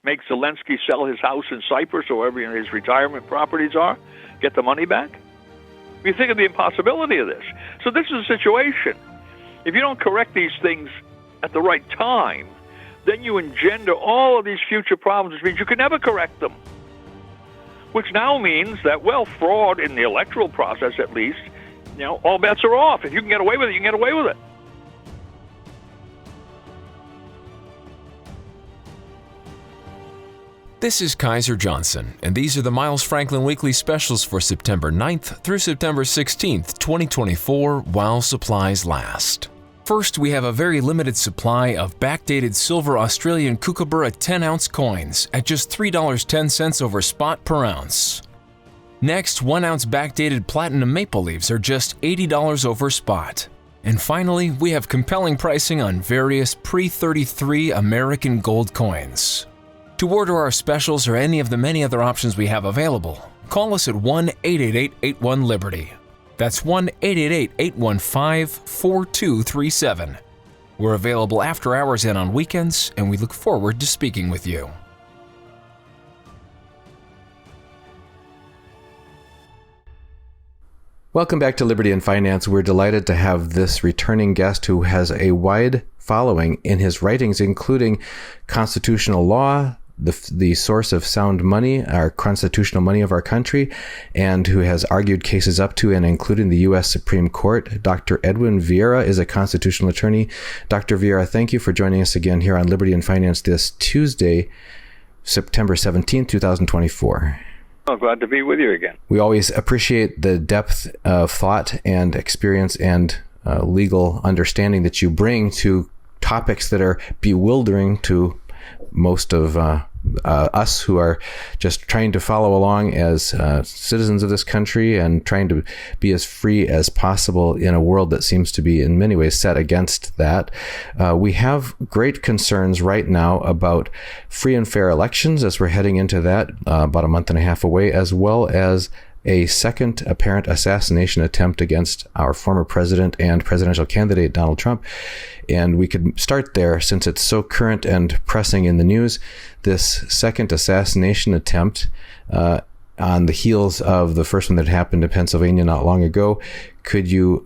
make Zelensky sell his house in Cyprus or wherever his retirement properties are, get the money back? You think of the impossibility of this. So this is a situation. If you don't correct these things at the right time, then you engender all of these future problems, which means you can never correct them. Which now means that, well, fraud in the electoral process, at least, all bets are off. If you can get away with it, you can get away with it. This is Kaiser Johnson, and these are the Miles Franklin Weekly Specials for September 9th through September 16th, 2024, while supplies last. First, we have a very limited supply of backdated silver Australian Kookaburra 10-ounce coins at just $3.10 over spot per ounce. Next, 1-ounce backdated platinum maple leaves are just $80 over spot. And finally, we have compelling pricing on various pre-33 American gold coins. To order our specials or any of the many other options we have available, call us at 1-888-81-LIBERTY. That's 1-888-815-4237. We're available after hours and on weekends, and we look forward to speaking with you. Welcome back to Liberty and Finance. We're delighted to have this returning guest who has a wide following in his writings, including constitutional law, the source of sound money, our constitutional money of our country, and who has argued cases up to and including the U.S. Supreme Court. Dr. Edwin Vieira is a constitutional attorney. Dr. Vieira, thank you for joining us again here on Liberty and Finance this Tuesday, September 17th, 2024. Oh, glad to be with you again. We always appreciate the depth of thought and experience and legal understanding that you bring to topics that are bewildering to most of us who are just trying to follow along as citizens of this country and trying to be as free as possible in a world that seems to be in many ways set against that. We have great concerns right now about free and fair elections as we're heading into that about a month and a half away, as well as a second apparent assassination attempt against our former president and presidential candidate, Donald Trump. And we could start there since it's so current and pressing in the news. This second assassination attempt on the heels of the first one that happened in Pennsylvania not long ago. Could you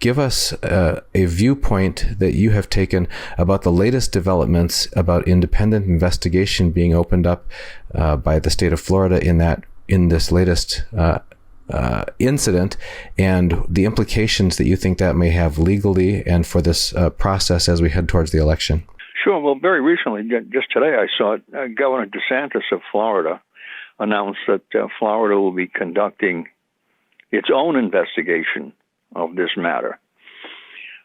give us a viewpoint that you have taken about the latest developments about independent investigation being opened up by the state of Florida in this latest incident, and the implications that you think that may have legally and for this process as we head towards the election? Sure. Well, very recently, just today I saw it, Governor DeSantis of Florida announced that Florida will be conducting its own investigation of this matter.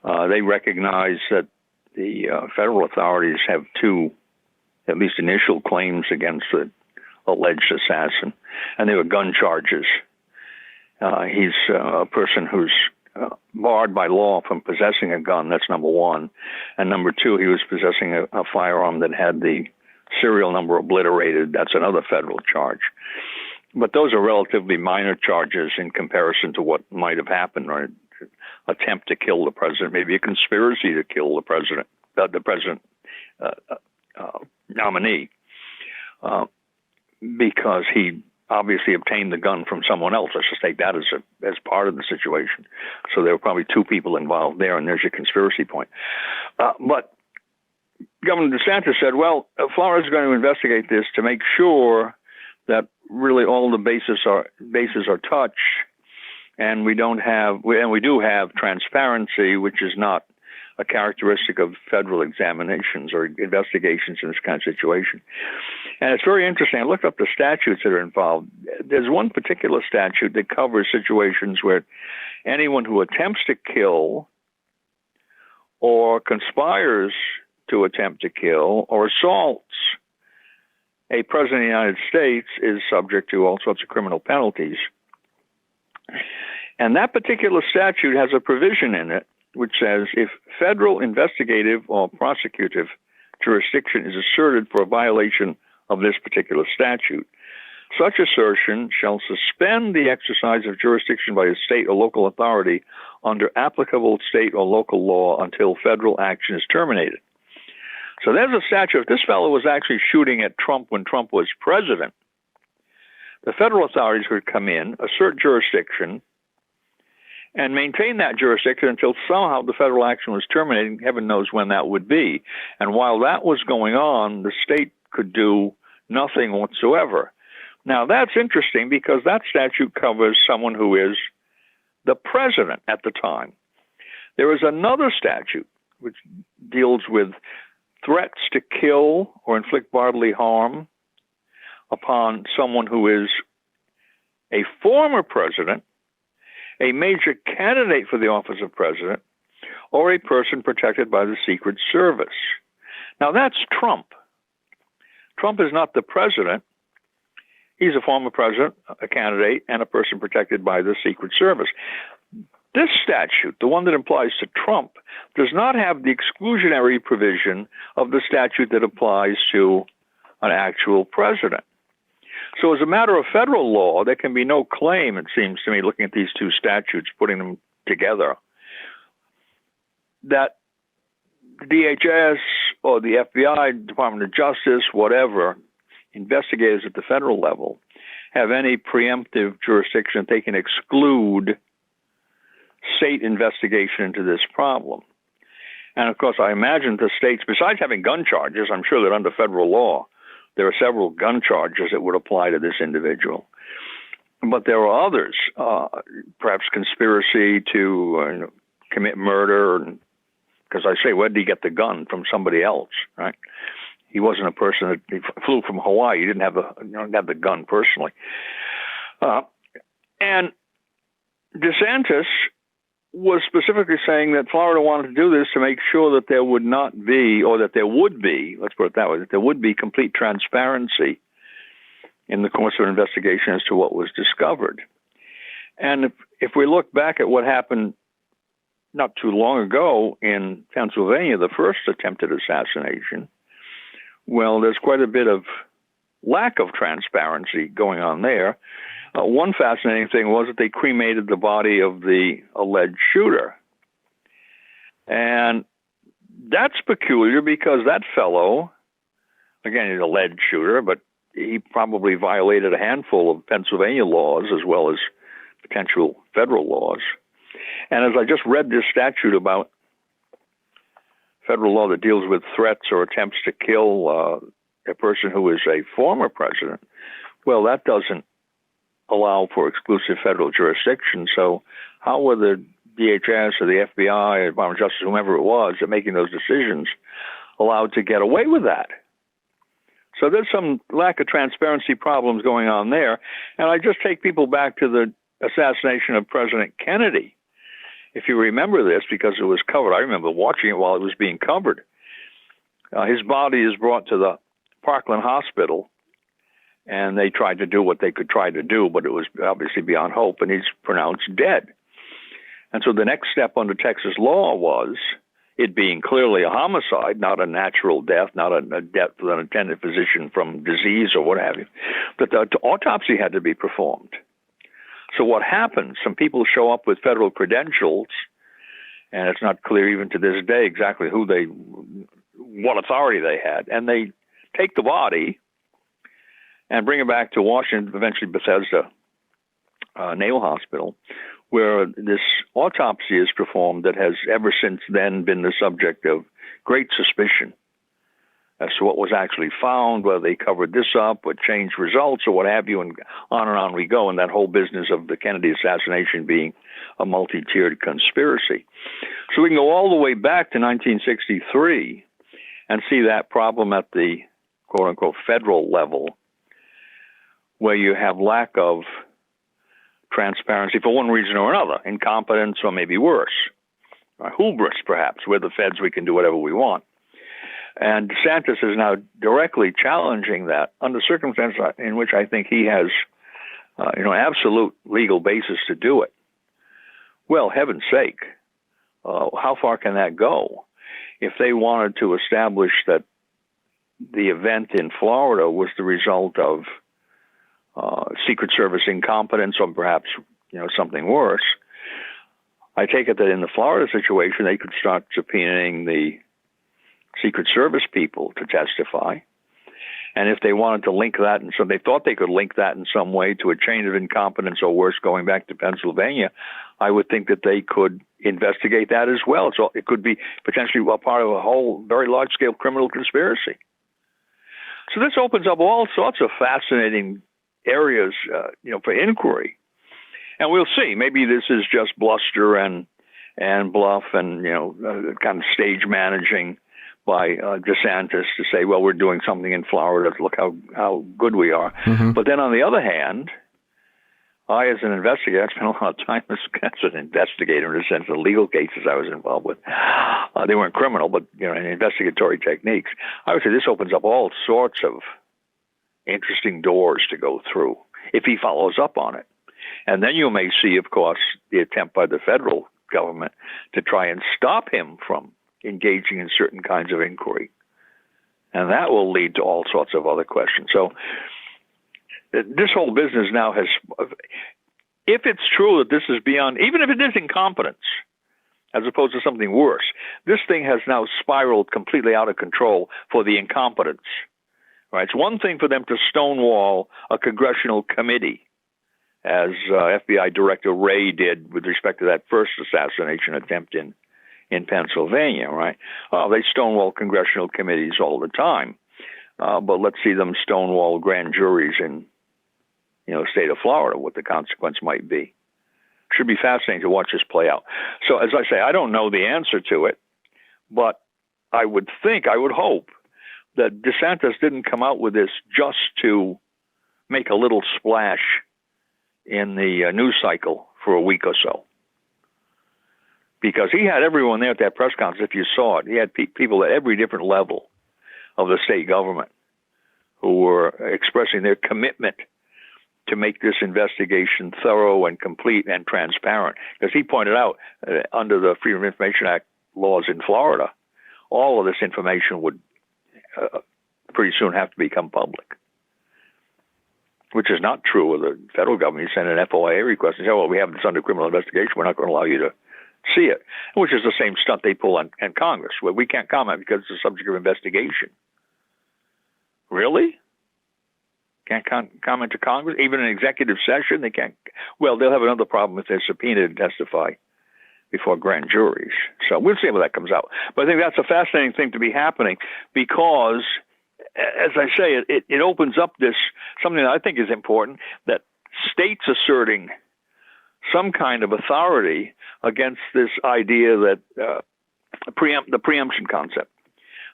They recognize that the federal authorities have two, at least initial claims against the alleged assassin, and they were gun charges. He's a person who's barred by law from possessing a gun. That's number one. And number two, he was possessing a firearm that had the serial number obliterated. That's another federal charge. But those are relatively minor charges in comparison to what might have happened, or an attempt to kill the president, maybe a conspiracy to kill the president nominee, because he obviously obtained the gun from someone else. Let's just take that as part of the situation. So there were probably two people involved there, and there's your conspiracy point. But Governor DeSantis said, well, Florida's going to investigate this to make sure that really all the bases are touched, and we do have transparency, which is not a characteristic of federal examinations or investigations in this kind of situation. And it's very interesting. I looked up the statutes that are involved. There's one particular statute that covers situations where anyone who attempts to kill or conspires to attempt to kill or assaults a president of the United States is subject to all sorts of criminal penalties. And that particular statute has a provision in it which says if federal investigative or prosecutive jurisdiction is asserted for a violation of this particular statute, such assertion shall suspend the exercise of jurisdiction by a state or local authority under applicable state or local law until federal action is terminated. So there's a statute. If this fellow was actually shooting at Trump when Trump was president, the federal authorities would come in, assert jurisdiction, and maintain that jurisdiction until somehow the federal action was terminated. Heaven knows when that would be. And while that was going on, the state could do nothing whatsoever. Now, that's interesting because that statute covers someone who is the president at the time. There is another statute which deals with threats to kill or inflict bodily harm upon someone who is a former president, a major candidate for the office of president, or a person protected by the Secret Service. Now, that's Trump. Trump is not the president. He's a former president, a candidate, and a person protected by the Secret Service. This statute, the one that applies to Trump, does not have the exclusionary provision of the statute that applies to an actual president. So as a matter of federal law, there can be no claim, it seems to me, looking at these two statutes, putting them together, that the DHS or the FBI, Department of Justice, whatever, investigators at the federal level have any preemptive jurisdiction that they can exclude state investigation into this problem. And of course, I imagine the states, besides having gun charges, I'm sure that under federal law, there are several gun charges that would apply to this individual. But there are others, perhaps conspiracy to commit murder, because I say, where did he get the gun? From somebody else, right? He wasn't a person that he flew from Hawaii. He didn't have the gun personally. And DeSantis was specifically saying that Florida wanted to do this to make sure that there would not be, or that there would be, let's put it that way, that there would be complete transparency in the course of an investigation as to what was discovered. And if we look back at what happened not too long ago in Pennsylvania, the first attempted assassination, well, there's quite a bit of lack of transparency going on there. One fascinating thing was that they cremated the body of the alleged shooter. And that's peculiar because that fellow, again, he's an alleged shooter, but he probably violated a handful of Pennsylvania laws as well as potential federal laws. And as I just read this statute about federal law that deals with threats or attempts to kill a person who is a former president, well, that doesn't allow for exclusive federal jurisdiction. So how were the DHS or the FBI, or Department of Justice, whomever it was, that making those decisions allowed to get away with that? So there's some lack of transparency problems going on there. And I just take people back to the assassination of President Kennedy. If you remember this, because it was covered, I remember watching it while it was being covered. His body is brought to the Parkland Hospital, and they tried to do what they could try to do, but it was obviously beyond hope, and he's pronounced dead. And so the next step under Texas law was, it being clearly a homicide, not a natural death, not a death with an attendant physician from disease or what have you, that the autopsy had to be performed. So what happens, some people show up with federal credentials, and it's not clear even to this day exactly what authority they had, and they take the body and bring it back to Washington, eventually Bethesda Naval Hospital, where this autopsy is performed that has ever since then been the subject of great suspicion as to what was actually found, whether they covered this up or changed results or what have you, and on we go, and that whole business of the Kennedy assassination being a multi-tiered conspiracy. So we can go all the way back to 1963 and see that problem at the quote-unquote federal level, where you have lack of transparency for one reason or another, incompetence or maybe worse, hubris perhaps, we're the feds, we can do whatever we want. And DeSantis is now directly challenging that under circumstances in which I think he has absolute legal basis to do it. Well, heaven's sake, how far can that go? If they wanted to establish that the event in Florida was the result of Secret Service incompetence or perhaps something worse, I take it that in the Florida situation they could start subpoenaing the Secret Service people to testify. And if they wanted to link that, and so they thought they could link that in some way to a chain of incompetence or worse going back to Pennsylvania, I would think that they could investigate that as well. So it could be potentially a part of a whole very large-scale criminal conspiracy. So this opens up all sorts of fascinating areas, for inquiry. And we'll see. Maybe this is just bluster and bluff and, kind of stage managing by DeSantis to say, well, we're doing something in Florida. Look how good we are. Mm-hmm. But then on the other hand, I, as an investigator, I spent a lot of time as an investigator in the sense of legal cases I was involved with. They weren't criminal, but in investigatory techniques. I would say this opens up all sorts of interesting doors to go through if he follows up on it. And then you may see, of course, the attempt by the federal government to try and stop him from engaging in certain kinds of inquiry. And that will lead to all sorts of other questions. So this whole business now has, if it's true that this is beyond, even if it is incompetence, as opposed to something worse, this thing has now spiraled completely out of control for the incompetence. Right? It's one thing for them to stonewall a congressional committee, as FBI Director Wray did with respect to that first assassination attempt in Pennsylvania, right? They stonewall congressional committees all the time, but let's see them stonewall grand juries in, the state of Florida, what the consequence might be. Should be fascinating to watch this play out. So, as I say, I don't know the answer to it, but I would hope that DeSantis didn't come out with this just to make a little splash in the news cycle for a week or so. Because he had everyone there at that press conference, if you saw it. He had people at every different level of the state government who were expressing their commitment to make this investigation thorough and complete and transparent. Because he pointed out, under the Freedom of Information Act laws in Florida, all of this information would pretty soon have to become public, which is not true of the federal government. You send an FOIA request and say, well, we have this under criminal investigation. We're not going to allow you to see it, which is the same stunt they pull on Congress, where we can't comment because it's a subject of investigation. Really? Can't comment to Congress? Even in executive session, they can't. Well, they'll have another problem if they're subpoenaed to testify before grand juries. So we'll see how that comes out. But I think that's a fascinating thing to be happening because, as I say, it opens up this, something that I think is important, that states asserting some kind of authority against this idea that the preemption concept,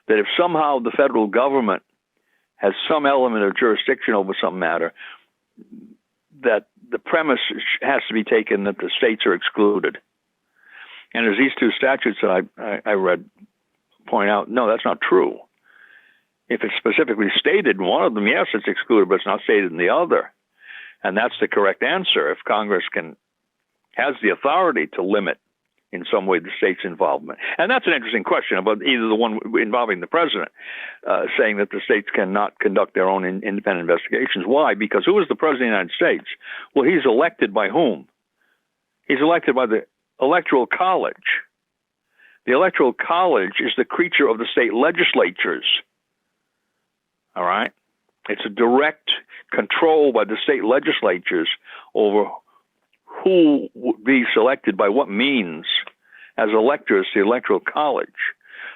that if somehow the federal government has some element of jurisdiction over some matter, that the premise has to be taken that the states are excluded. And as these two statutes that I read point out, no, that's not true. If it's specifically stated in one of them, yes, it's excluded, but it's not stated in the other. And that's the correct answer. If Congress has the authority to limit in some way the state's involvement. And that's an interesting question about either the one involving the president, saying that the states cannot conduct their own independent investigations. Why? Because who is the president of the United States? Well, he's elected by whom? He's elected by the Electoral College. The Electoral College is the creature of the state legislatures. All right? It's a direct control by the state legislatures over who would be selected by what means as electors to the Electoral College.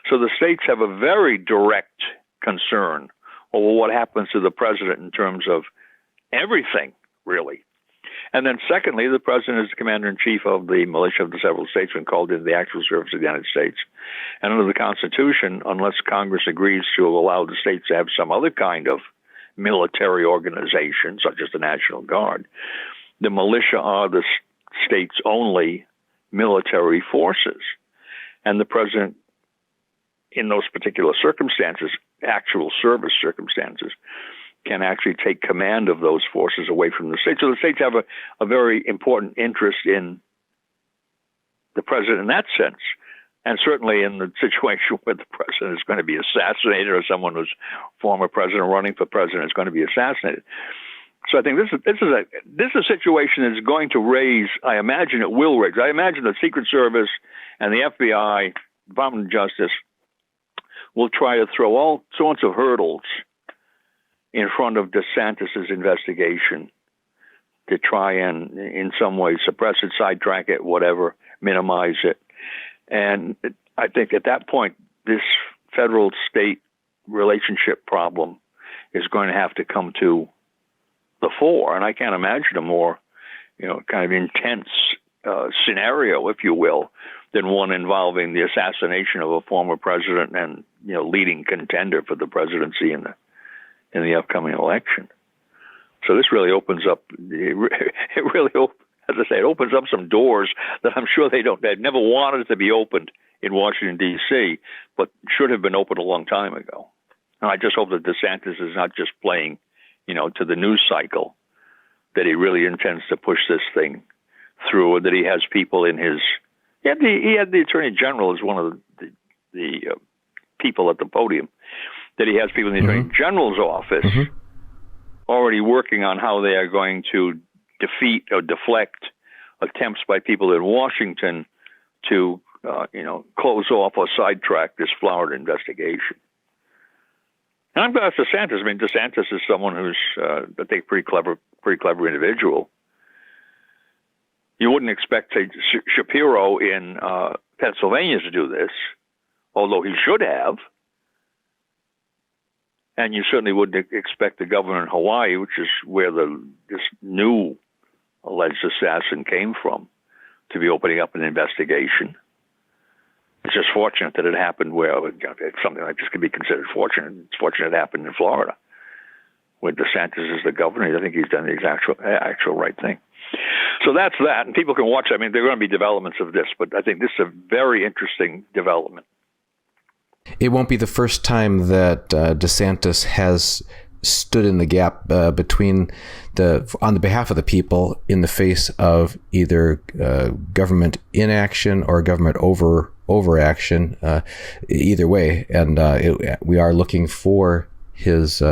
So the states have a very direct concern over what happens to the president in terms of everything, really. And then secondly, the president is the commander-in-chief of the militia of the several states when called into the actual service of the United States. And under the Constitution, unless Congress agrees to allow the states to have some other kind of military organization, such as the National Guard, the militia are the state's only military forces. And the president, in those particular circumstances, actual service circumstances, can actually take command of those forces away from the states. So the states have a very important interest in the president in that sense. And certainly in the situation where the president is going to be assassinated or someone who's former president running for president is going to be assassinated. So I think this is a situation that's going to raise, I imagine it will raise, I imagine the Secret Service and the FBI, Department of Justice, will try to throw all sorts of hurdles in front of DeSantis's investigation to try and, in some way, suppress it, sidetrack it, whatever, minimize it. And I think at that point, this federal-state relationship problem is going to have to come to the fore. And I can't imagine a more, kind of intense scenario, if you will, than one involving the assassination of a former president and, leading contender for the presidency in the upcoming election. So this really opens up, as I say, it opens up some doors that I'm sure they'd never wanted to be opened in Washington, D.C., but should have been opened a long time ago. And I just hope that DeSantis is not just playing, to the news cycle, that he really intends to push this thing through, or that he has people in his... He had the Attorney General as one of the people at the podium, that he has people in the Attorney General's office already working on how they are going to defeat or deflect attempts by people in Washington to, close off or sidetrack this Florida investigation. And I'm glad DeSantis. I mean, DeSantis is someone who's, I think, pretty clever individual. You wouldn't expect, say, Shapiro in Pennsylvania to do this, although he should have. And you certainly wouldn't expect the governor in Hawaii, which is where this new alleged assassin came from, to be opening up an investigation. It's just fortunate that it happened where it's something like this could be considered fortunate. It's fortunate it happened in Florida, where DeSantis is the governor. I think he's done the actual right thing. So that's that, and people can watch. I mean, there are going to be developments of this, but I think this is a very interesting development. It won't be the first time that DeSantis has stood in the gap between on the behalf of the people in the face of either government inaction or government overaction, either way. And we are looking for his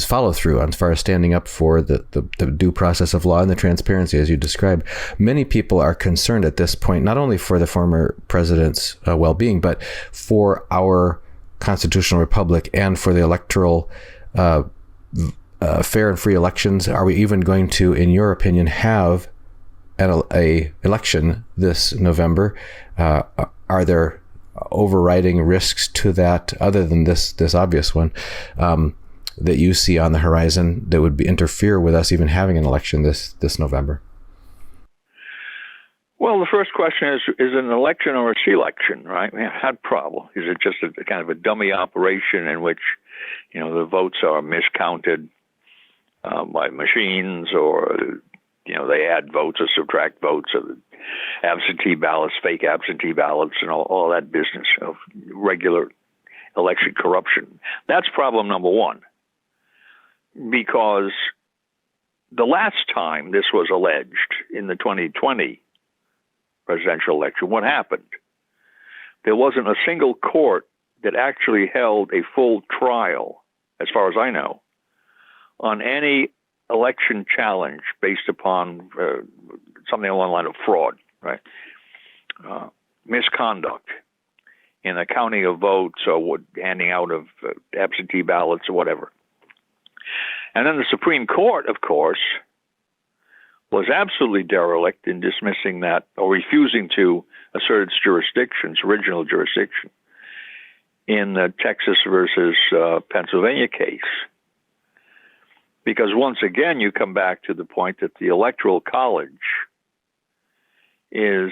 follow through as far as standing up for the due process of law and the transparency, as you described. Many people are concerned at this point, not only for the former president's well-being, but for our constitutional republic and for the electoral fair and free elections. Are we even going to, in your opinion, have a election this November? Are there overriding risks to that, other than this obvious one, that you see on the horizon that would interfere with us even having an election this November? Well, the first question is it an election or a C-election, right? We have had problem. Is it just a kind of a dummy operation in which, the votes are miscounted by machines, or, they add votes or subtract votes, or absentee ballots, fake absentee ballots, and all that business of regular election corruption? That's problem number one. Because the last time this was alleged, in the 2020 presidential election, what happened? There wasn't a single court that actually held a full trial, as far as I know, on any election challenge based upon something along the line of fraud, right? Misconduct in the counting of votes or handing out of absentee ballots or whatever. And then the Supreme Court, of course, was absolutely derelict in dismissing that, or refusing to assert its original jurisdiction, in the Texas versus Pennsylvania case. Because once again, you come back to the point that the Electoral College is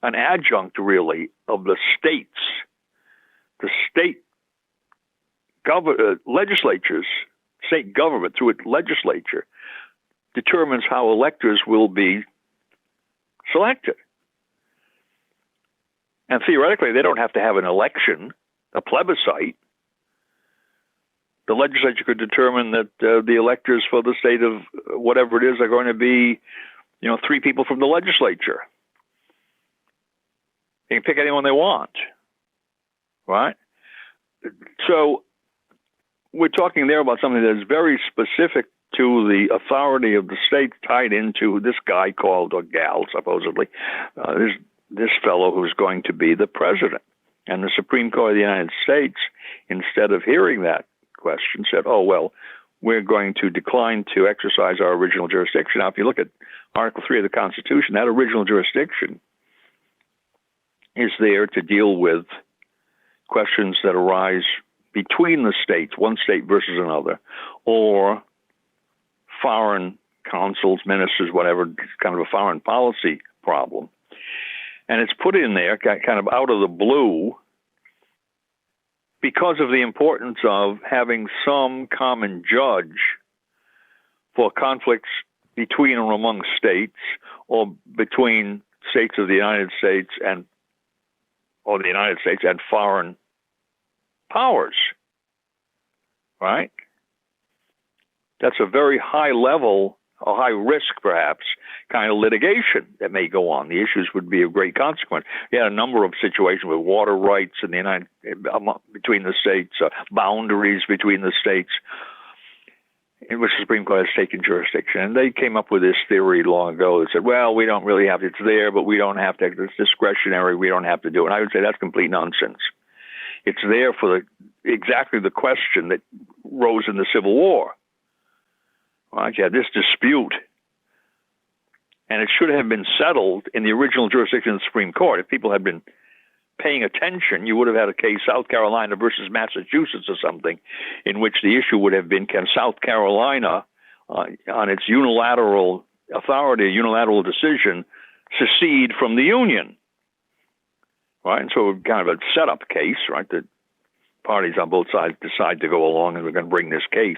an adjunct, really, of the states. The state legislatures, state government through its legislature, determines how electors will be selected. And theoretically, they don't have to have an election, a plebiscite. The legislature could determine that the electors for the state of whatever it is are going to be, 3 people from the legislature. They can pick anyone they want, right? So we're talking there about something that is very specific to the authority of the state, tied into this guy called, or gal, supposedly, this fellow who's going to be the president. And the Supreme Court of the United States, instead of hearing that question, said, oh, well, we're going to decline to exercise our original jurisdiction. Now, if you look at Article 3 of the Constitution, that original jurisdiction is there to deal with questions that arise between the states, one state versus another, or foreign consuls, ministers, whatever, kind of a foreign policy problem. And it's put in there kind of out of the blue because of the importance of having some common judge for conflicts between or among states, or between states of the United States and foreign powers, right? That's a very high level, a high risk, perhaps, kind of litigation that may go on. The issues would be of great consequence. You had a number of situations with water rights in the between the states, boundaries between the states, in which the Supreme Court has taken jurisdiction. And they came up with this theory long ago that said, well, we don't really have to, it's there, but we don't have to, it's discretionary, we don't have to do it. And I would say that's complete nonsense. It's there for exactly the question that rose in the Civil War. Right? You had this dispute, and it should have been settled in the original jurisdiction of the Supreme Court. If people had been paying attention, you would have had a case, South Carolina versus Massachusetts or something, in which the issue would have been, can South Carolina, on its unilateral authority, unilateral decision, secede from the Union? Right? And so kind of a setup case, right? The parties on both sides decide to go along and we're going to bring this case.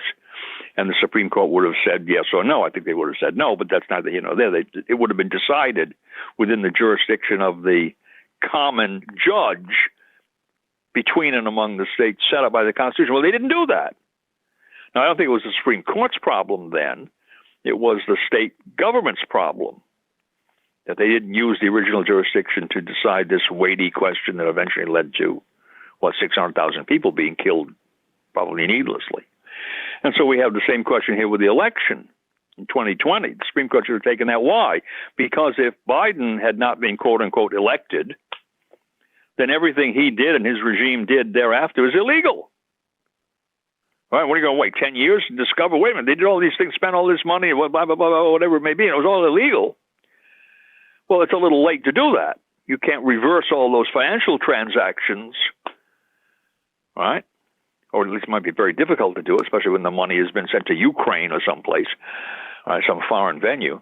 And the Supreme Court would have said yes or no. I think they would have said no, but that's not, it would have been decided within the jurisdiction of the common judge between and among the states set up by the Constitution. Well, they didn't do that. Now, I don't think it was the Supreme Court's problem then. It was the state government's problem that they didn't use the original jurisdiction to decide this weighty question that eventually led to, 600,000 people being killed, probably needlessly. And so we have the same question here with the election in 2020. The Supreme Court should have taken that. Why? Because if Biden had not been, quote unquote, elected, then everything he did and his regime did thereafter is illegal. All right, what are you going to wait 10 years to discover? Wait a minute, they did all these things, spent all this money, blah, blah, blah, blah, whatever it may be, and it was all illegal. Well, it's a little late to do that. You can't reverse all those financial transactions, right? Or at least it might be very difficult to do, especially when the money has been sent to Ukraine or someplace, some foreign venue.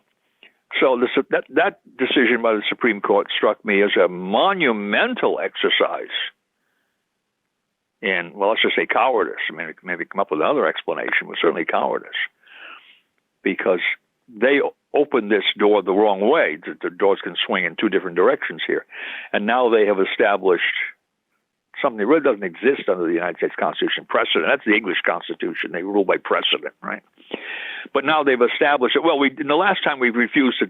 So that decision by the Supreme Court struck me as a monumental exercise in, well, let's just say cowardice. I mean, maybe come up with another explanation, but certainly cowardice, because they opened this door the wrong way. The doors can swing in two different directions here. And now they have established something that really doesn't exist under the United States Constitution, precedent. That's the English Constitution. They rule by precedent, right? But now they've established it. Well, in the last time we refused to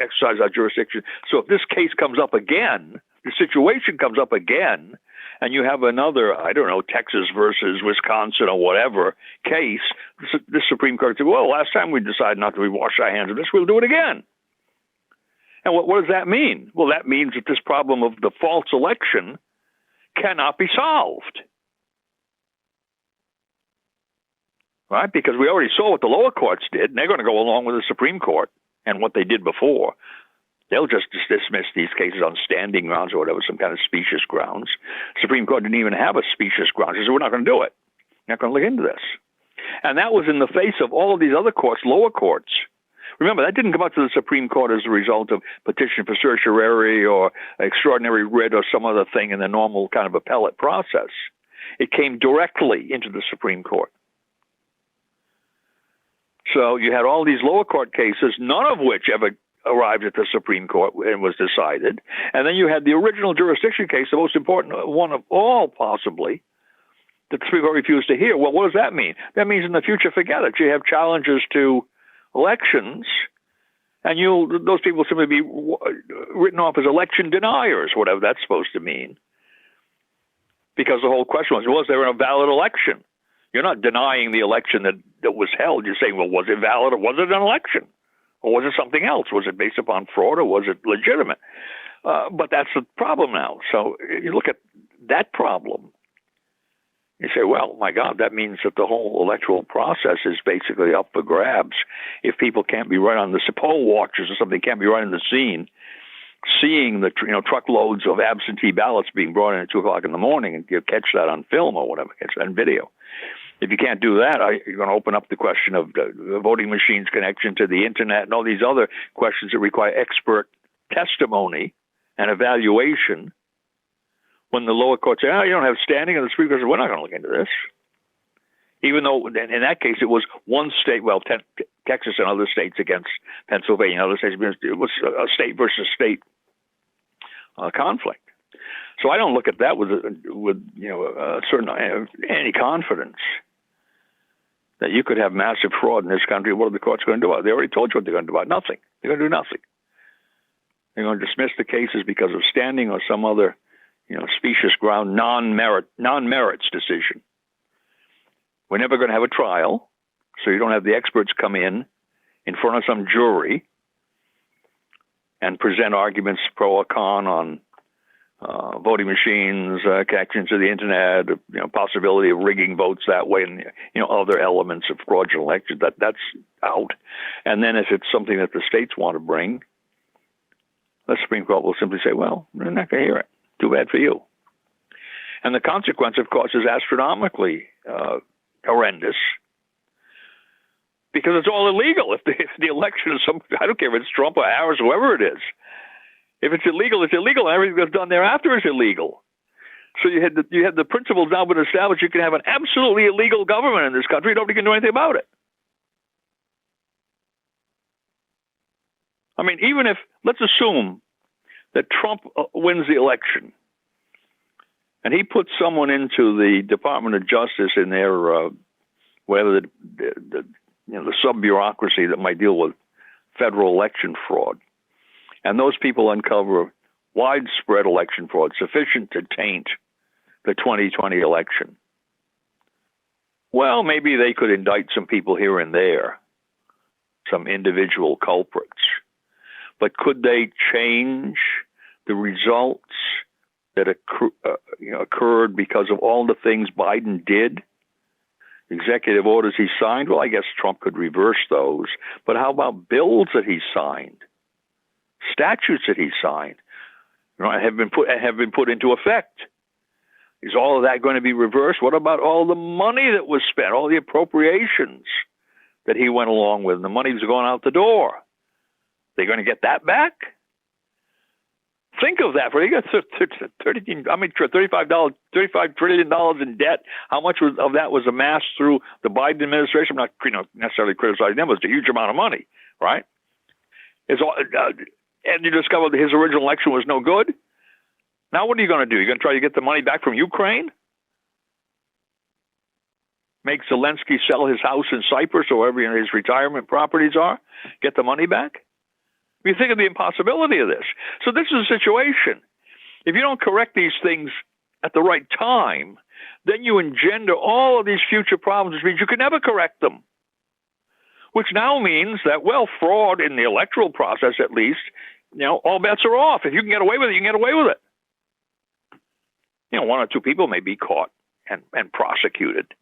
exercise our jurisdiction. So if this case comes up again, the situation comes up again, and you have another, I don't know, Texas versus Wisconsin or whatever case, this Supreme Court said, well, last time we decided not to wash our hands of this, we'll do it again. And what does that mean? Well, that means that this problem of the false election cannot be solved, right? Because we already saw what the lower courts did, and they're going to go along with the Supreme Court and what they did before. They'll just dismiss these cases on standing grounds or whatever, some kind of specious grounds. Supreme Court didn't even have a specious ground. They said, we're not going to do it. We're not going to look into this. And that was in the face of all of these other courts, lower courts. Remember, that didn't come up to the Supreme Court as a result of petition for certiorari or extraordinary writ or some other thing in the normal kind of appellate process. It came directly into the Supreme Court. So you had all these lower court cases, none of which ever arrived at the Supreme Court and was decided. And then you had the original jurisdiction case, the most important one of all, possibly, that the Supreme Court refused to hear. Well, what does that mean? That means in the future, forget it. You have challenges to elections, and those people will simply be written off as election deniers, whatever that's supposed to mean. Because the whole question was there a valid election? You're not denying the election that was held. You're saying, well, was it valid or was it an election? Or was it something else? Was it based upon fraud or was it legitimate? But that's the problem now. So you look at that problem, you say, well, my God, that means that the whole electoral process is basically up for grabs. If people can't be right on the poll watchers or something can't be right on the scene, seeing the truckloads of absentee ballots being brought in at 2:00 in the morning, and you catch that on film or whatever, catch that on video. If you can't do that, you're going to open up the question of the voting machine's connection to the internet and all these other questions that require expert testimony and evaluation. When the lower court say, you don't have standing, and the Supreme Court says, we're not going to look into this. Even though in that case it was one state, well, Texas and other states against Pennsylvania and other states, it was a state versus state conflict. So I don't look at that with a certain any confidence that you could have massive fraud in this country. What are the courts going to do? They already told you what they're going to do about nothing. They're going to do nothing. They're going to dismiss the cases because of standing or some other specious ground, non-merits decision. We're never going to have a trial, so you don't have the experts come in front of some jury and present arguments pro or con on voting machines, connections to the internet, possibility of rigging votes that way, and other elements of fraudulent elections. That's out. And then if it's something that the states want to bring, the Supreme Court will simply say, well, we're not going to hear it. Too bad for you. And the consequence, of course, is astronomically horrendous, because it's all illegal. If the election is I don't care if it's Trump or Harris, whoever it is. If it's illegal, it's illegal, and everything that's done thereafter is illegal. So you had the principles now been established. You can have an absolutely illegal government in this country. Nobody can do anything about it. I mean, even if, let's assume that Trump wins the election, and he puts someone into the Department of Justice in their whatever the sub-bureaucracy that might deal with federal election fraud, and those people uncover widespread election fraud sufficient to taint the 2020 election. Well, maybe they could indict some people here and there, some individual culprits. But could they change the results that occurred because of all the things Biden did? Executive orders he signed? Well, I guess Trump could reverse those. But how about bills that he signed? Statutes that he signed have been put into effect. Is all of that going to be reversed? What about all the money that was spent, all the appropriations that he went along with, and the money was going out the door? They're going to get that back? Think of that. They got $35 trillion in debt. How much of that was amassed through the Biden administration? I'm not necessarily criticizing them. It's a huge amount of money, right? And you discover that his original election was no good. Now what are you going to do? You're going to try to get the money back from Ukraine? Make Zelensky sell his house in Cyprus or wherever his retirement properties are? Get the money back? You think of the impossibility of this. So this is a situation. If you don't correct these things at the right time, then you engender all of these future problems, which means you can never correct them. Which now means that, fraud in the electoral process, at least, all bets are off. If you can get away with it, you can get away with it. One or two people may be caught and prosecuted.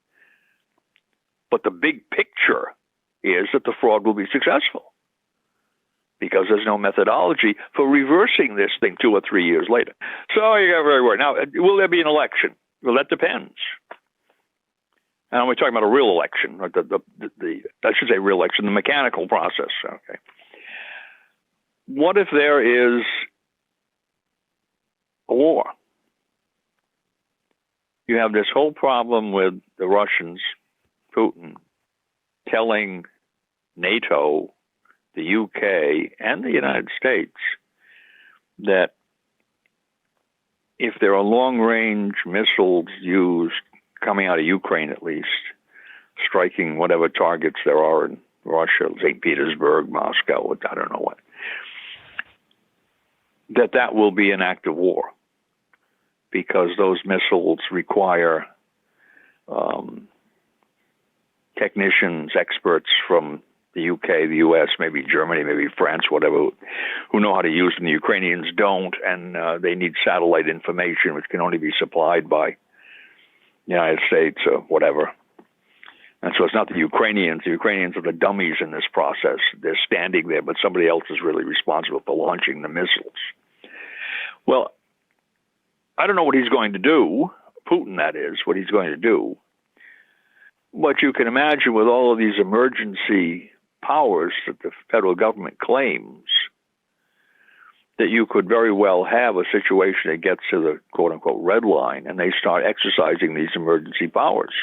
But the big picture is that the fraud will be successful, because there's no methodology for reversing this thing 2 or 3 years later. So you got very worried. Now, will there be an election? Well, that depends. And we're talking about a real election, or I should say real election, the mechanical process. Okay. What if there is a war? You have this whole problem with the Russians, Putin, telling NATO, the UK, and the United States that if there are long-range missiles used, coming out of Ukraine at least, striking whatever targets there are in Russia, St. Petersburg, Moscow, I don't know what, that will be an act of war, because those missiles require technicians, experts from the UK, the US, maybe Germany, maybe France, whatever, who know how to use them. The Ukrainians don't, and they need satellite information, which can only be supplied by the United States or whatever. And so it's not the Ukrainians. The Ukrainians are the dummies in this process. They're standing there, but somebody else is really responsible for launching the missiles. Well, I don't know what he's going to do, Putin, that is, what he's going to do. But you can imagine with all of these emergency powers that the federal government claims, that you could very well have a situation that gets to the quote-unquote red line, and they start exercising these emergency powers.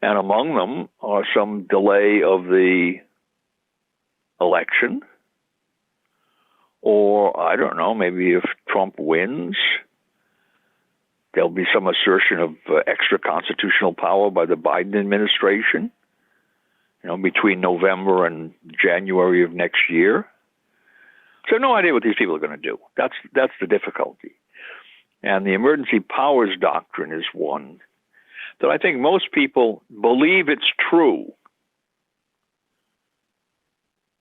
And among them are some delay of the election, or, I don't know, maybe if Trump wins, there'll be some assertion of extra constitutional power by the Biden administration, between November and January of next year. So no idea what these people are going to do. That's the difficulty. And the emergency powers doctrine is one that I think most people believe it's true.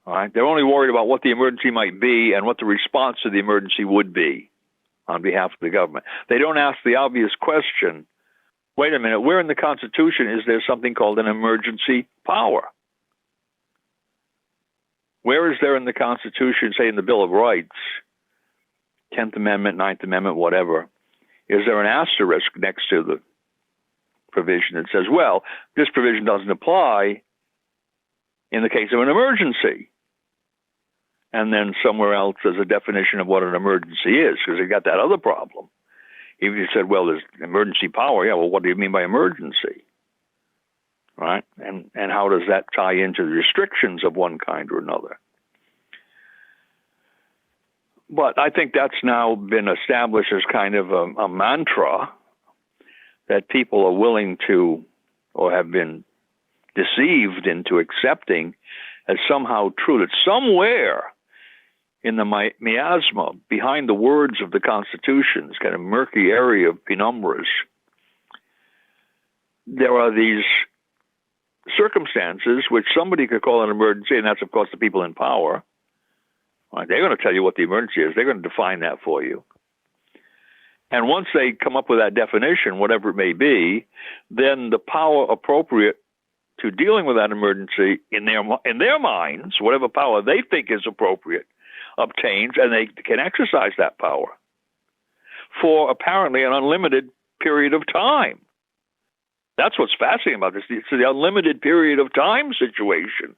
All right? They're only worried about what the emergency might be and what the response to the emergency would be on behalf of the government. They don't ask the obvious question, wait a minute, where in the Constitution is there something called an emergency power? Where is there in the Constitution, say in the Bill of Rights, 10th Amendment, 9th Amendment, whatever, is there an asterisk next to the provision that says, well, this provision doesn't apply in the case of an emergency? And then somewhere else there's a definition of what an emergency is, because you got that other problem. Even if you said, well, there's emergency power, yeah, well, what do you mean by emergency? Right? And how does that tie into the restrictions of one kind or another? But I think that's now been established as kind of a mantra that people are willing to, or have been deceived into accepting as somehow true, that somewhere in the miasma, behind the words of the Constitution, this kind of murky area of penumbras, there are these circumstances which somebody could call an emergency, and that's, of course, the people in power. Right, they're going to tell you what the emergency is. They're going to define that for you. And once they come up with that definition, whatever it may be, then the power appropriate to dealing with that emergency in their minds, whatever power they think is appropriate, obtains, and they can exercise that power for apparently an unlimited period of time. That's what's fascinating about this. It's the unlimited period of time situation.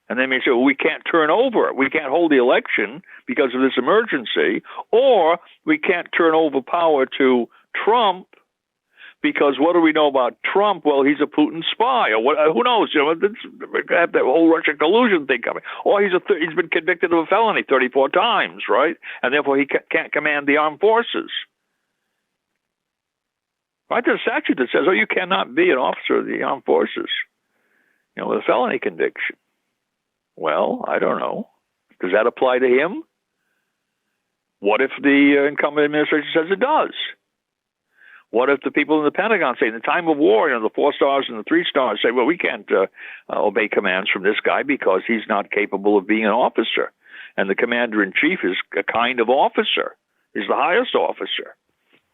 And they may say, well, we can't turn over. We can't hold the election because of this emergency, or we can't turn over power to Trump because what do we know about Trump? Well, he's a Putin spy, or what, who knows? Have that whole Russian collusion thing coming. Or he's been convicted of a felony 34 times, right? And therefore he can't command the armed forces. Right, there's a statute that says, oh, you cannot be an officer of the armed forces, with a felony conviction. Well, I don't know. Does that apply to him? What if the incumbent administration says it does? What if the people in the Pentagon say, in the time of war, the 4 stars and the 3 stars say, well, we can't obey commands from this guy because he's not capable of being an officer. And the commander-in-chief is a kind of officer. He's the highest officer.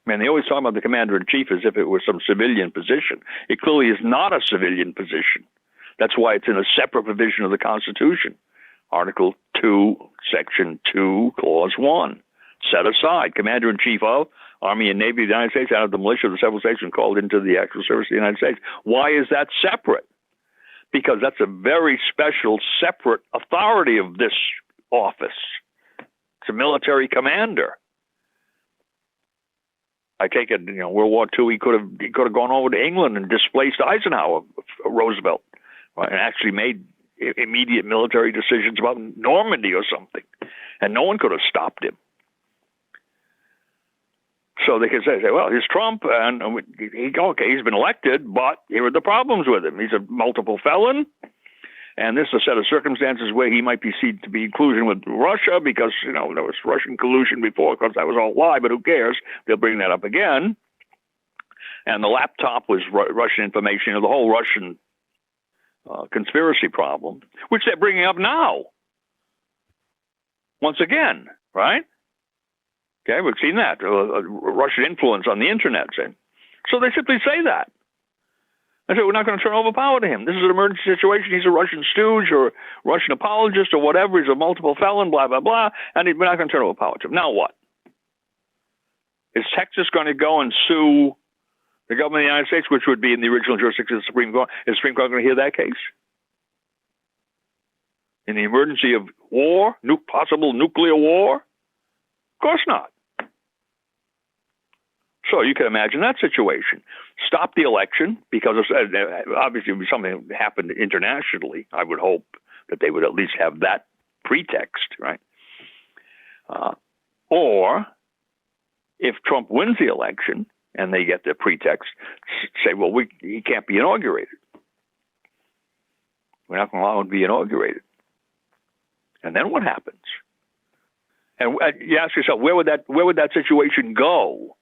They always talk about the commander-in-chief as if it were some civilian position. It clearly is not a civilian position. That's why it's in a separate provision of the Constitution. Article 2, Section 2, Clause 1. Set aside, Commander-in-Chief of Army and Navy of the United States and of the militia of the several states and called into the actual service of the United States. Why is that separate? Because that's a very special, separate authority of this office. It's a military commander. I take it, World War II, he could have gone over to England and displaced Eisenhower, Roosevelt, right, and actually made immediate military decisions about Normandy or something, and no one could have stopped him. So they could say, well, here's Trump, and he's been elected, but here are the problems with him. He's a multiple felon, and this is a set of circumstances where he might be seen to be in collusion with Russia because, there was Russian collusion before, because that was all lie, but who cares? They'll bring that up again. And the laptop was Russian information, the whole Russian conspiracy problem, which they're bringing up now. Once again, right? Okay, we've seen that. Russian influence on the internet. So they simply say that. They say, we're not going to turn over power to him. This is an emergency situation. He's a Russian stooge or Russian apologist or whatever. He's a multiple felon, blah, blah, blah. And we're not going to turn over power to him. Now what? Is Texas going to go and sue the government of the United States, which would be in the original jurisdiction of the Supreme Court? Is the Supreme Court going to hear that case? In the emergency of war, possible nuclear war? Of course not. So you can imagine that situation. Stop the election, because obviously it would be something that happened internationally. I would hope that they would at least have that pretext, right? Or if Trump wins the election and they get the pretext, say, well, he can't be inaugurated. We're not going to allow him to be inaugurated. And then what happens? And you ask yourself, where would that situation go?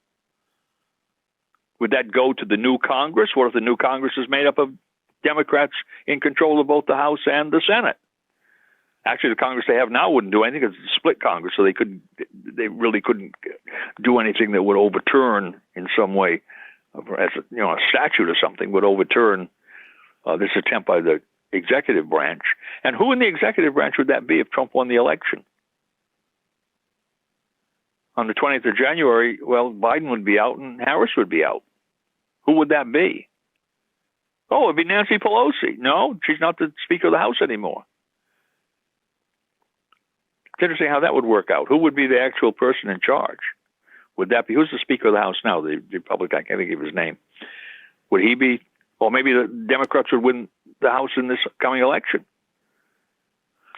Would that go to the new Congress? What if the new Congress is made up of Democrats in control of both the House and the Senate? Actually, the Congress they have now wouldn't do anything. It's a split Congress, so they really couldn't do anything that would overturn in some way, as a statute or something would overturn this attempt by the executive branch. And who in the executive branch would that be if Trump won the election? On the 20th of January, well, Biden would be out and Harris would be out. Who would that be? Oh, it'd be Nancy Pelosi. No, she's not the Speaker of the House anymore. It's interesting how that would work out. Who would be the actual person in charge? Would that be, who's the Speaker of the House now? The Republican, I can't think of his name. Would he be, or maybe the Democrats would win the House in this coming election?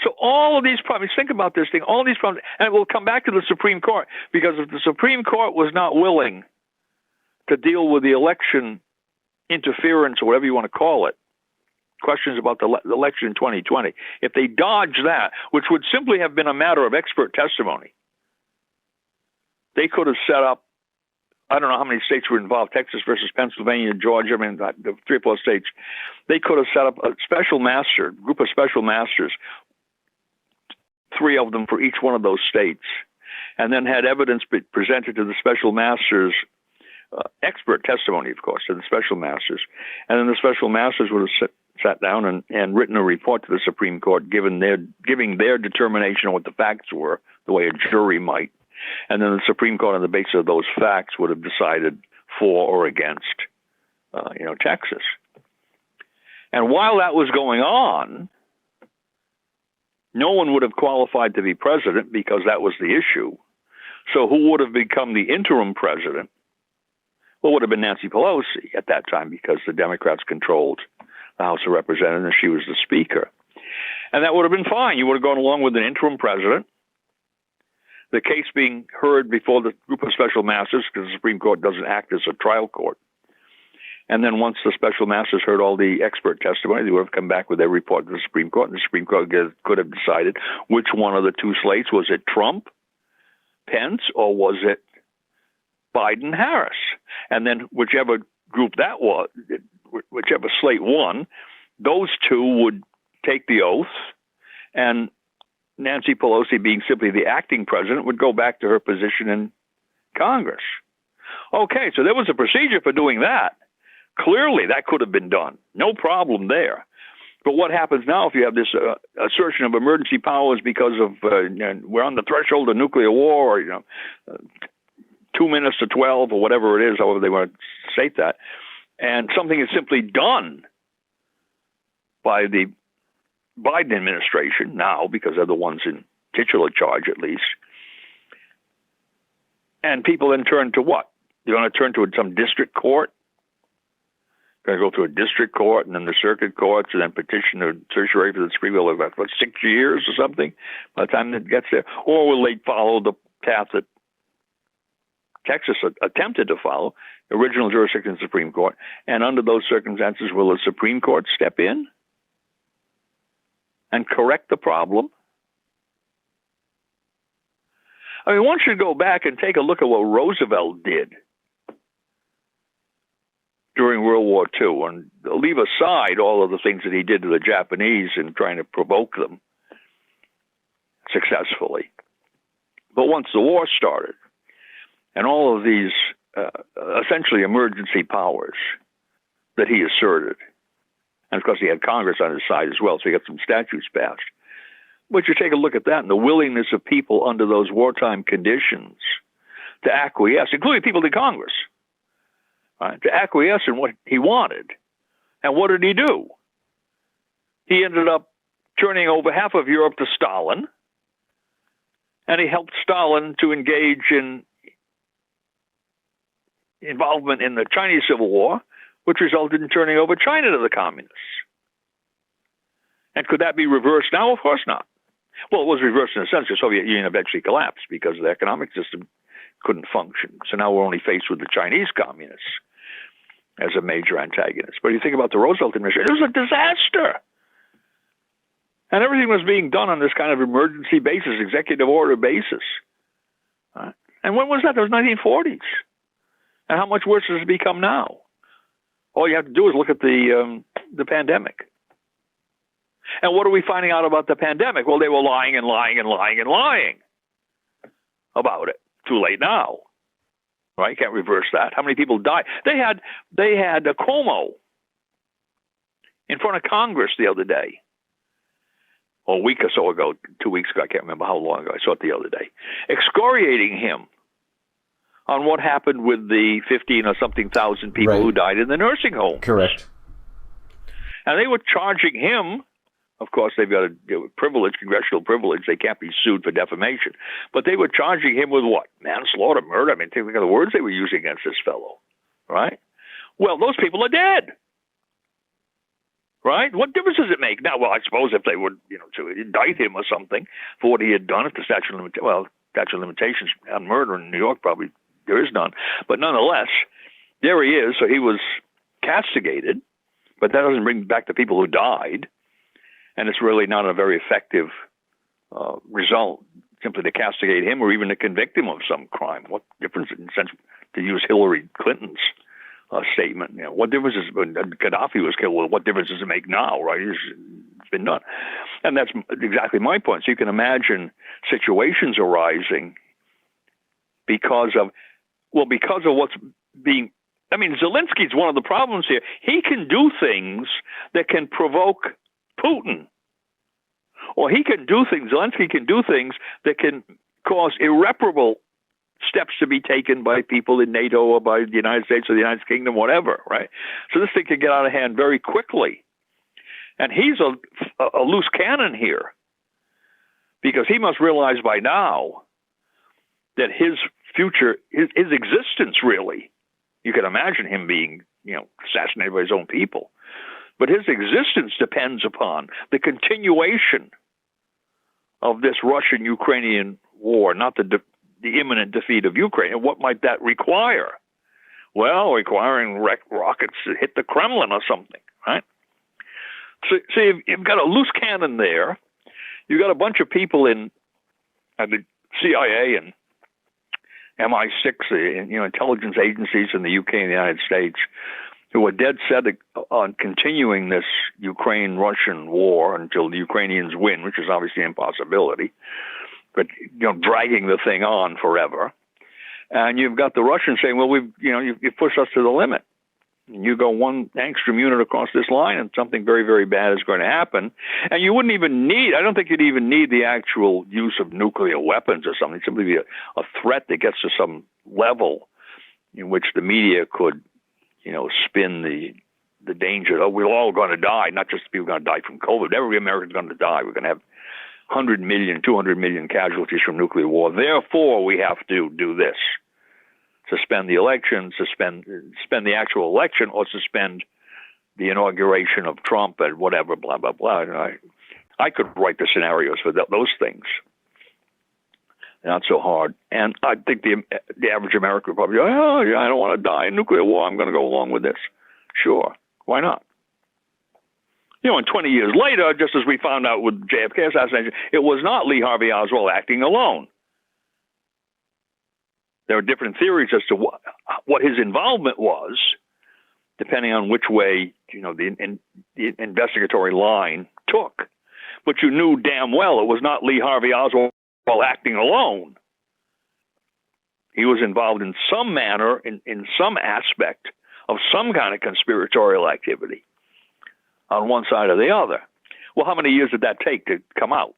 So all of these problems, think about this thing, all these problems, and it will come back to the Supreme Court, because if the Supreme Court was not willing to deal with the election interference, or whatever you want to call it, questions about the election in 2020, if they dodge that, which would simply have been a matter of expert testimony, they could have set up, I don't know how many states were involved, Texas versus Pennsylvania, Georgia, I mean, the 3 or 4 states, they could have set up a group of special masters, 3 of them for each one of those states, and then had evidence be presented to the special masters, expert testimony, of course, to the special masters. And then the special masters would have sat down and written a report to the Supreme Court, giving their determination on what the facts were, the way a jury might. And then the Supreme Court, on the basis of those facts, would have decided for or against, Texas. And while that was going on, no one would have qualified to be president, because that was the issue. So who would have become the interim president? Well, it would have been Nancy Pelosi at that time, because the Democrats controlled the House of Representatives and she was the Speaker. And that would have been fine. You would have gone along with an interim president, the case being heard before the group of special masters, because the Supreme Court doesn't act as a trial court. And then once the special masters heard all the expert testimony, they would have come back with their report to the Supreme Court, and the Supreme Court could have decided which one of the 2 slates. Was it Trump, Pence, or was it Biden, Harris? And then whichever group that was, whichever slate won, those 2 would take the oath, and Nancy Pelosi, being simply the acting president, would go back to her position in Congress. Okay, so there was a procedure for doing that. Clearly, that could have been done. No problem there. But what happens now if you have this assertion of emergency powers because of we're on the threshold of nuclear war, or 2 minutes to 12, or whatever it is, however they want to state that, and something is simply done by the Biden administration now, because they're the ones in titular charge at least, and people then turn to what? They're going to turn to some district court? Going to go through a district court and then the circuit courts, and then petition the tertiary for the Supreme Court, about 6 years or something by the time it gets there? Or will they follow the path that Texas attempted to follow, original jurisdiction of the Supreme Court, and under those circumstances, will the Supreme Court step in and correct the problem? I mean, one should go back and take a look at what Roosevelt did during World War II, and leave aside all of the things that he did to the Japanese in trying to provoke them successfully. But once the war started, and all of these essentially emergency powers that he asserted, and of course he had Congress on his side as well, so he got some statutes passed. But you take a look at that and the willingness of people under those wartime conditions to acquiesce, including people in Congress, right, to acquiesce in what he wanted. And what did he do? He ended up turning over half of Europe to Stalin, and he helped Stalin to engage in involvement in the Chinese Civil War, which resulted in turning over China to the communists. And could that be reversed now? Of course not. Well, it was reversed in a sense. The Soviet Union eventually collapsed because the economic system couldn't function. So now we're only faced with the Chinese communists as a major antagonist. But you think about the Roosevelt administration, it was a disaster. And everything was being done on this kind of emergency basis, executive order basis. Right? And when was that? That was 1940s. And how much worse has it become now? All you have to do is look at the pandemic. And what are we finding out about the pandemic? Well, they were lying and lying and lying and lying about it. Too late now. Right? Can't reverse that. How many people died? They had a Cuomo in front of Congress the other day. Or a week or so ago, 2 weeks ago, I can't remember how long ago, I saw it the other day, excoriating him on what happened with the 15 or something thousand people who died in the nursing home. Correct. And they were charging him, of course, they've got a privilege, congressional privilege, they can't be sued for defamation, but they were charging him with what? Manslaughter, murder. I mean, think of the words they were using against this fellow, right? Well, those people are dead. Right? What difference does it make? Now, well, I suppose if they would, to indict him or something for what he had done, if the statute of limitations on murder in New York, probably there is none. But nonetheless, there he is. So he was castigated, but that doesn't bring back the people who died. And it's really not a very effective result simply to castigate him or even to convict him of some crime. What difference, in a sense, to use Hillary Clinton's statement? What difference is when Gaddafi was killed? Well, what difference does it make now, right? It's been done. And that's exactly my point. So you can imagine situations arising because of what's being, Zelensky's one of the problems here. He can do things that can provoke Putin. Or Zelensky can do things that can cause irreparable steps to be taken by people in NATO or by the United States or the United Kingdom, whatever, right? So this thing can get out of hand very quickly. And he's a loose cannon here because he must realize by now that his future, his existence really, you can imagine him being, assassinated by his own people, but his existence depends upon the continuation of this Russian-Ukrainian war, not the imminent defeat of Ukraine. And what might that require? Well, requiring rockets to hit the Kremlin or something, right? So you've got a loose cannon there. You've got a bunch of people in the CIA and MI6, intelligence agencies in the UK and the United States, who are dead set on continuing this Ukraine-Russian war until the Ukrainians win, which is obviously an impossibility. But dragging the thing on forever, and you've got the Russians saying, "Well, you've pushed us to the limit. And you go one angstrom unit across this line, and something very, very bad is going to happen." And you wouldn't even need. I don't think you'd even need the actual use of nuclear weapons or something. It'd simply be a threat that gets to some level in which the media could, spin the danger. Oh, we're all going to die. Not just people going to die from COVID. Every American's going to die. We're going to have 100 million, 200 million casualties from nuclear war. Therefore, we have to do this. Suspend the election, suspend the actual election, or suspend the inauguration of Trump and whatever, blah, blah, blah. I could write the scenarios for those things. Not so hard. And I think the average American would probably go, oh, yeah, I don't want to die in nuclear war. I'm going to go along with this. Sure. Why not? And 20 years later, just as we found out with JFK assassination, it was not Lee Harvey Oswald acting alone. There are different theories as to what his involvement was depending on which way, the investigatory line took. But you knew damn well it was not Lee Harvey Oswald acting alone. He was involved in some manner, in some aspect of some kind of conspiratorial activity on one side or the other. Well, how many years did that take to come out?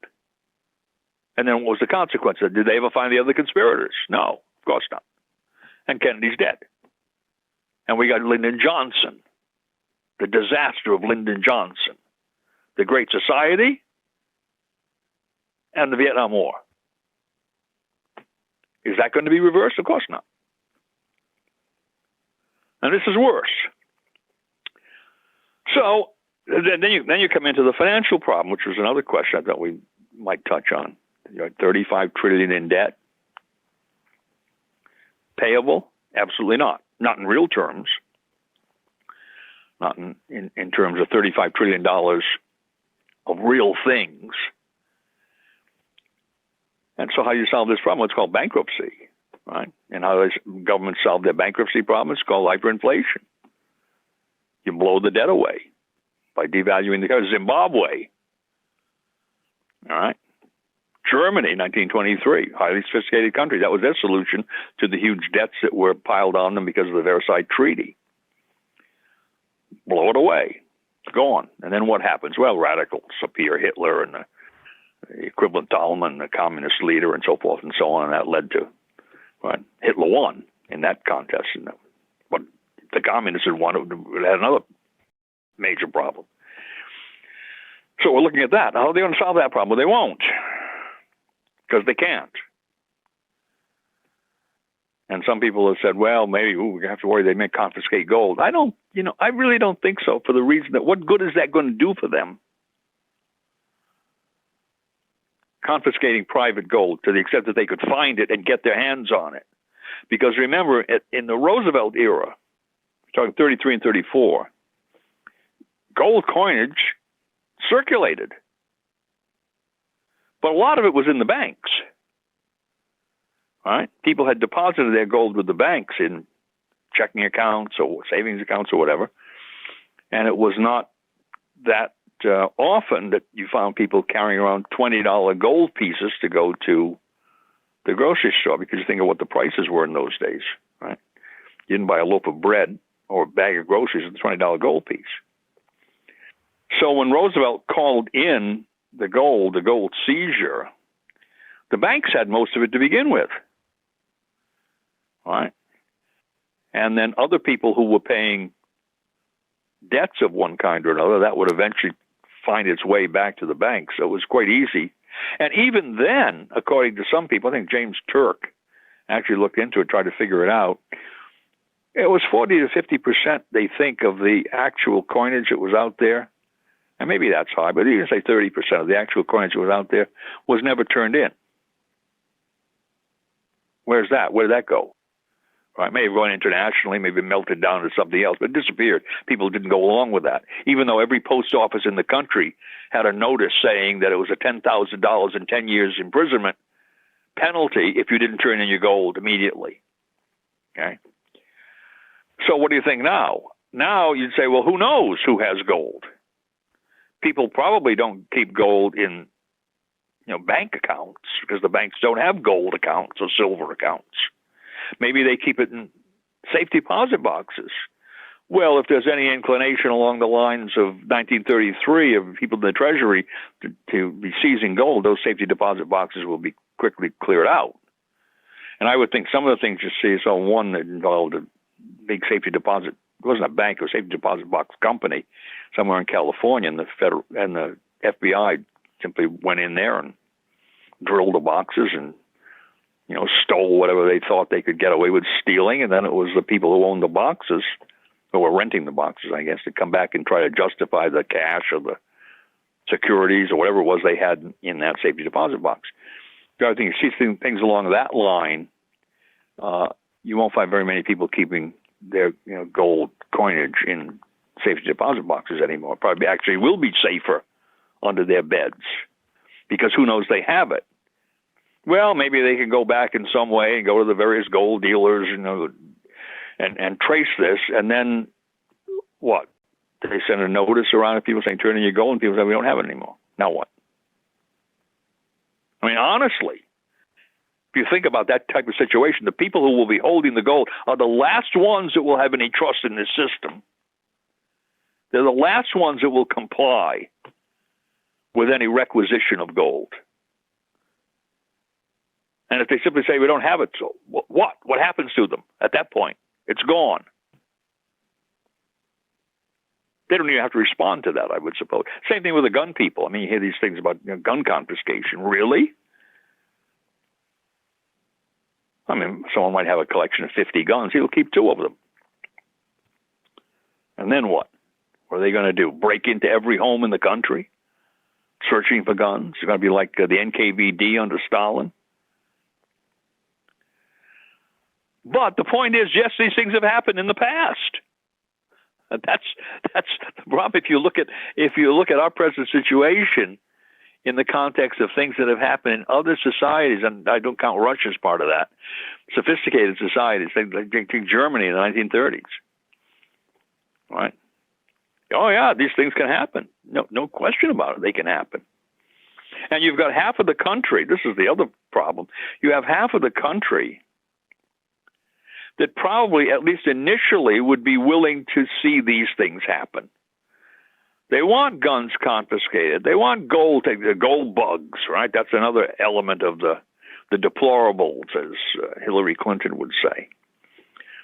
And then what was the consequence? Did they ever find the other conspirators? No, of course not. And Kennedy's dead. And we got Lyndon Johnson, the disaster of Lyndon Johnson, the Great Society, and the Vietnam War. Is that going to be reversed? Of course not. And this is worse. So then you come into the financial problem, which was another question I thought we might touch on. You're at $35 trillion in debt. Payable? Absolutely not. Not in real terms. Not in terms of $35 trillion of real things. And so how you solve this problem? It's called bankruptcy, right? And how governments solve their bankruptcy problem? It's called hyperinflation. You blow the debt away by devaluing the currency. Zimbabwe, all right? Germany, 1923, highly sophisticated country. That was their solution to the huge debts that were piled on them because of the Versailles Treaty. Blow it away. Gone. And then what happens? Well, radicals appear, Hitler and the equivalent Talman, the communist leader, and so forth and so on. And that led to, right, Hitler won in that contest. But the communists had won, it had another major problem. So we're looking at that. How are they going to solve that problem? Well, they won't. Because they can't. And some people have said, well, maybe we have to worry they may confiscate gold. I really don't think so, for the reason that what good is that going to do for them? Confiscating private gold to the extent that they could find it and get their hands on it. Because remember, in the Roosevelt era, talking 33 and 34, gold coinage circulated. But a lot of it was in the banks. Right? People had deposited their gold with the banks in checking accounts or savings accounts or whatever. And it was not that often that you found people carrying around $20 gold pieces to go to the grocery store, because you think of what the prices were in those days, right? You didn't buy a loaf of bread or a bag of groceries with a $20 gold piece. So when Roosevelt called in the gold seizure, the banks had most of it to begin with, right? And then other people who were paying debts of one kind or another, that would eventually find its way back to the bank. So it was quite easy. And even then, according to some people, I think James Turk actually looked into it, tried to figure it out. It was 40 to 50%, they think, of the actual coinage that was out there. And maybe that's high, but you can say 30% of the actual coinage that was out there was never turned in. Where's that? Where did that go? Right, may have gone internationally, maybe melted down to something else, but it disappeared. People didn't go along with that, even though every post office in the country had a notice saying that it was a $10,000 and 10 years imprisonment penalty if you didn't turn in your gold immediately. Okay. So what do you think now? Now you'd say, well, who knows who has gold? People probably don't keep gold in, bank accounts, because the banks don't have gold accounts or silver accounts. Maybe they keep it in safe deposit boxes. Well, if there's any inclination along the lines of 1933 of people in the Treasury to be seizing gold, those safety deposit boxes will be quickly cleared out. And I would think some of the things you see, so one that involved a big safety deposit, it wasn't a bank, it was a safety deposit box company somewhere in California, and the FBI simply went in there and drilled the boxes and stole whatever they thought they could get away with stealing, and then it was the people who owned the boxes, who were renting the boxes, I guess, to come back and try to justify the cash or the securities or whatever it was they had in that safety deposit box. So I think you see things along that line, you won't find very many people keeping their gold coinage in safety deposit boxes anymore. Probably actually will be safer under their beds, because who knows they have it. Well, maybe they can go back in some way and go to the various gold dealers, and trace this. And then what? They send a notice around to people saying, turn in your gold, and people say, we don't have it anymore. Now what? I mean, honestly, if you think about that type of situation, the people who will be holding the gold are the last ones that will have any trust in this system. They're the last ones that will comply with any requisition of gold. And if they simply say, we don't have it, so what? What happens to them at that point? It's gone. They don't even have to respond to that, I would suppose. Same thing with the gun people. I mean, you hear these things about gun confiscation. Really? I mean, someone might have a collection of 50 guns. He'll keep 2 of them. And then what? What are they going to do? Break into every home in the country? Searching for guns? It's going to be like the NKVD under Stalin? But the point is, yes, these things have happened in the past. And that's the problem. If you look at our present situation in the context of things that have happened in other societies, and I don't count Russia as part of that, sophisticated societies, like Germany in the 1930s, right? Oh yeah, these things can happen. No question about it. They can happen. And you've got half of the country. This is the other problem. You have half of the country that probably, at least initially, would be willing to see these things happen. They want guns confiscated. They want gold, the gold bugs, right? That's another element of the deplorables, as Hillary Clinton would say.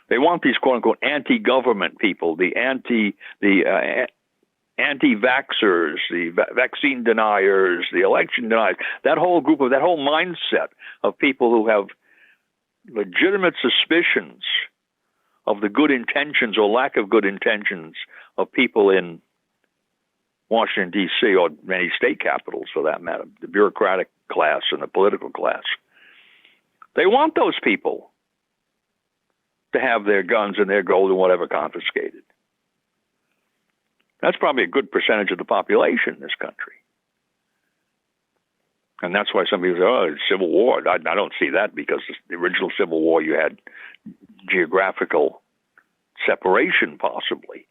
They want these quote-unquote anti-government people, the anti-vaxxers, the vaccine deniers, the election deniers, that whole group of, that whole mindset of people who have legitimate suspicions of the good intentions or lack of good intentions of people in Washington, D.C., or many state capitals, for that matter, the bureaucratic class and the political class. They want those people to have their guns and their gold and whatever confiscated. That's probably a good percentage of the population in this country. And that's why some people say, oh, it's civil war. I don't see that, because the original Civil War, you had geographical separation, possibly.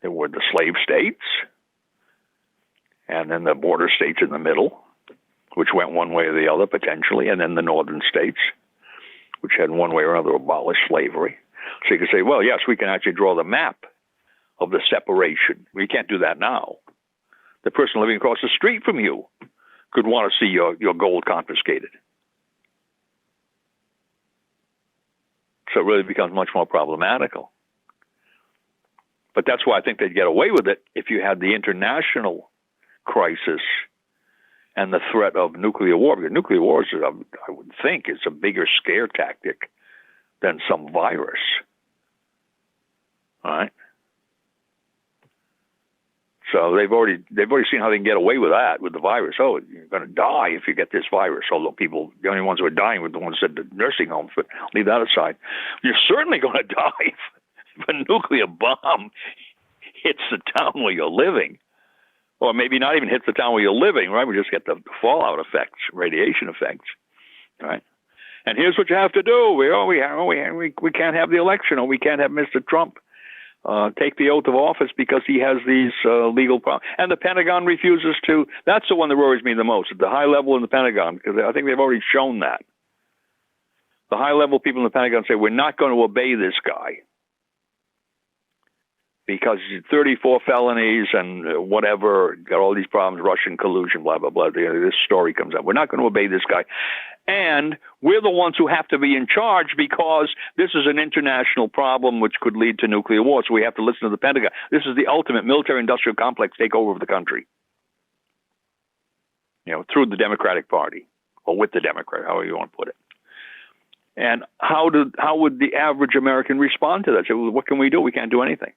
There were the slave states, and then the border states in the middle, which went one way or the other, potentially, and then the northern states, which had one way or another abolished slavery. So you could say, well, yes, we can actually draw the map of the separation. We can't do that now. The person living across the street from you could want to see your gold confiscated. So it really becomes much more problematical. But that's why I think they'd get away with it if you had the international crisis and the threat of nuclear war. Because nuclear war, I would think, is a bigger scare tactic than some virus. All right? So they've already seen how they can get away with that, with the virus. Oh, you're going to die if you get this virus. Although the only ones who are dying were the ones at the nursing homes, but leave that aside. You're certainly going to die if a nuclear bomb hits the town where you're living. Or maybe not even hits the town where you're living, right? We just get the fallout effects, radiation effects, right? And here's what you have to do. We can't have the election, or we can't have Mr. Trump take the oath of office because he has these legal problems. And the Pentagon refuses to. That's the one that worries me the most, at the high level in the Pentagon, because I think they've already shown that. The high-level people in the Pentagon say, we're not going to obey this guy because he's 34 felonies and whatever, got all these problems, Russian collusion, blah, blah, blah. This story comes up. We're not going to obey this guy. And we're the ones who have to be in charge because this is an international problem which could lead to nuclear war. So we have to listen to the Pentagon. This is the ultimate military-industrial complex takeover of the country, through the Democratic Party, or with the Democrat, however you want to put it. And how would the average American respond to that? Say, well, what can we do? We can't do anything.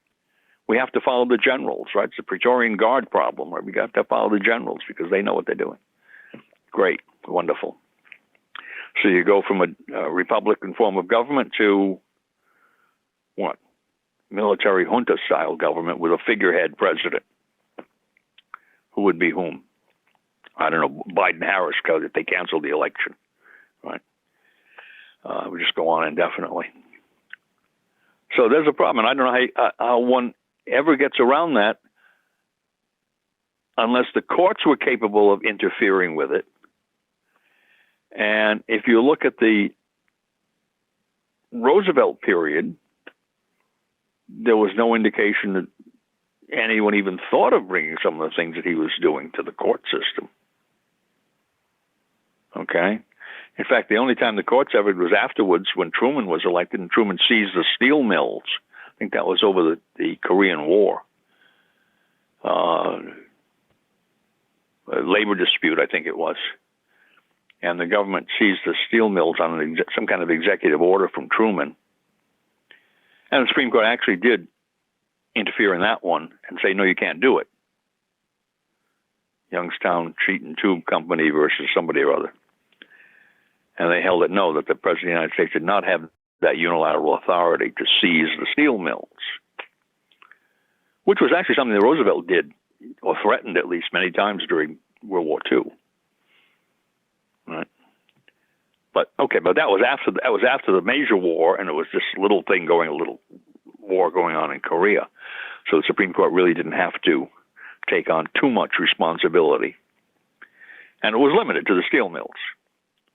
We have to follow the generals, right? It's a Praetorian Guard problem, right? We got to follow the generals because they know what they're doing. Great, wonderful. So you go from a Republican form of government to what? Military junta-style government with a figurehead president. Who would be whom? I don't know, Biden-Harris, because if they cancel the election, right? We just go on indefinitely. So there's a problem, and I don't know how one ever gets around that unless the courts were capable of interfering with it. And if you look at the Roosevelt period, there was no indication that anyone even thought of bringing some of the things that he was doing to the court system. Okay? In fact, the only time the courts ever was afterwards when Truman was elected, and Truman seized the steel mills. I think that was over the Korean War. A labor dispute, I think it was. And the government seized the steel mills on some kind of executive order from Truman. And the Supreme Court actually did interfere in that one and say, no, you can't do it. Youngstown Sheet and Tube Company versus somebody or other. And they held it no, that the President of the United States did not have that unilateral authority to seize the steel mills, which was actually something that Roosevelt did, or threatened at least many times during World War II. Right? But that was after the major war, and it was this little war going on in Korea. So the Supreme Court really didn't have to take on too much responsibility, and it was limited to the steel mills.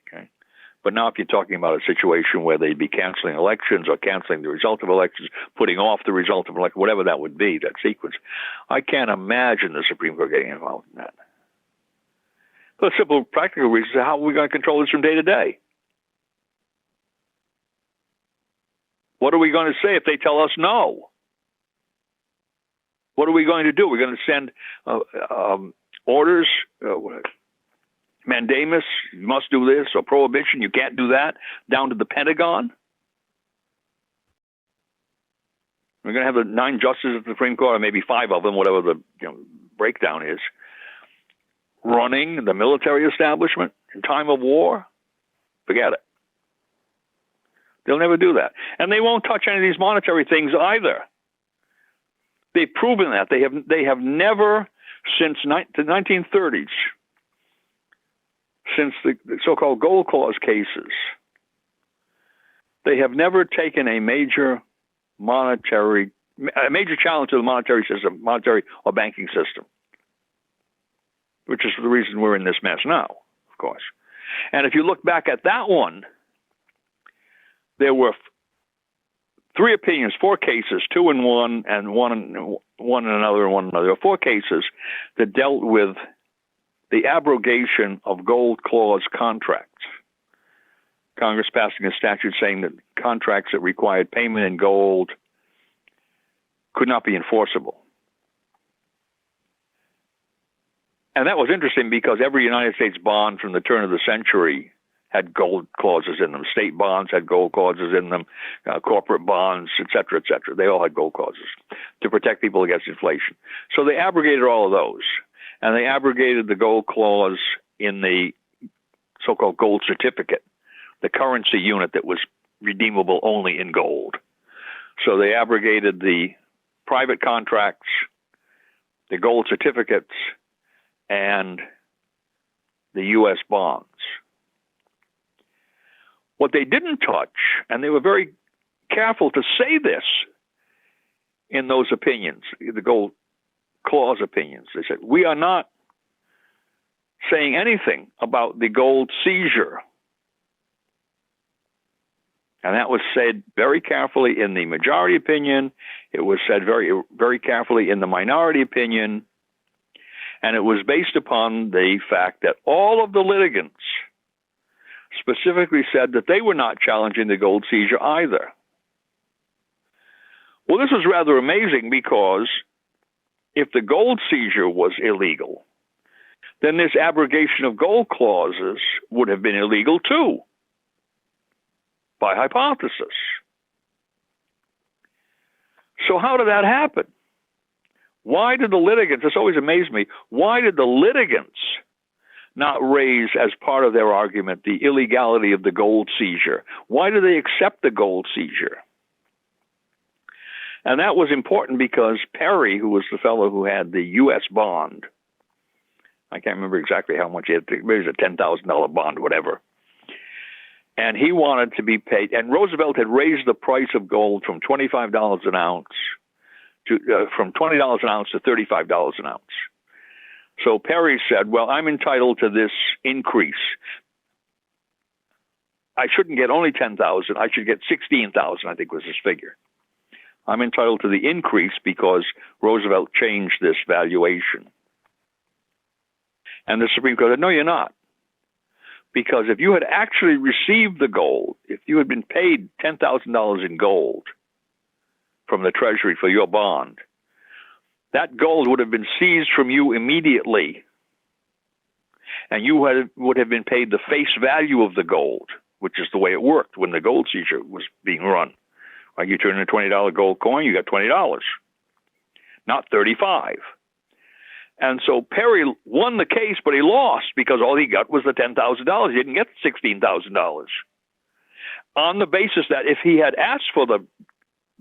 Okay, but now if you're talking about a situation where they'd be canceling elections or canceling the result of elections, putting off the result of elections, whatever that would be, that sequence, I can't imagine the Supreme Court getting involved in that. For the simple, practical reasons, how are we going to control this from day to day? What are we going to say if they tell us no? What are we going to do? We're going to send orders, mandamus, you must do this, or prohibition, you can't do that, down to the Pentagon? We're going to have the 9 justices of the Supreme Court, or maybe 5 of them, whatever the breakdown is, running the military establishment in time of war? Forget it. They'll never do that. And they won't touch any of these monetary things either. They've proven that. They have never, since the 1930s, since the so-called Gold Clause cases, they have never taken a major challenge to the monetary system, monetary or banking system, which is the reason we're in this mess now, of course. And if you look back at that one, there were 3 opinions, 4 cases, 2 in one, and one in another, and one in another. There were 4 cases that dealt with the abrogation of Gold Clause contracts. Congress passing a statute saying that contracts that required payment in gold could not be enforceable. And that was interesting because every United States bond from the turn of the century had gold clauses in them. State bonds had gold clauses in them, corporate bonds, et cetera, et cetera. They all had gold clauses to protect people against inflation. So they abrogated all of those, and they abrogated the gold clause in the so-called gold certificate, the currency unit that was redeemable only in gold. So they abrogated the private contracts, the gold certificates, and the U.S. bonds. What they didn't touch, and they were very careful to say this in those opinions, the Gold Clause opinions, they said, we are not saying anything about the gold seizure. And that was said very carefully in the majority opinion. It was said very, very carefully in the minority opinion. And it was based upon the fact that all of the litigants specifically said that they were not challenging the gold seizure either. Well, this was rather amazing because if the gold seizure was illegal, then this abrogation of gold clauses would have been illegal too, by hypothesis. So how did that happen? Why did the litigants, this always amazed me, why did the litigants not raise as part of their argument the illegality of the gold seizure? Why did they accept the gold seizure? And that was important because Perry, who was the fellow who had the U.S. bond, I can't remember exactly how much he had, maybe it was a $10,000 bond, whatever. and he wanted to be paid. And Roosevelt had raised the price of gold from $25 an ounce from $20 an ounce to $35 an ounce. So Perry said, well, I'm entitled to this increase. I shouldn't get only 10,000. I should get 16,000, I think was his figure. I'm entitled to the increase because Roosevelt changed this valuation. And the Supreme Court said, no, you're not. Because if you had actually received the gold, if you had been paid $10,000 in gold from the Treasury for your bond, that gold would have been seized from you immediately. And you would have been paid the face value of the gold, which is the way it worked when the gold seizure was being run. Like you turn in a $20 gold coin, you got $20, not $35. And so Perry won the case, but he lost because all he got was the $10,000. He didn't get $16,000. On the basis that if he had asked for the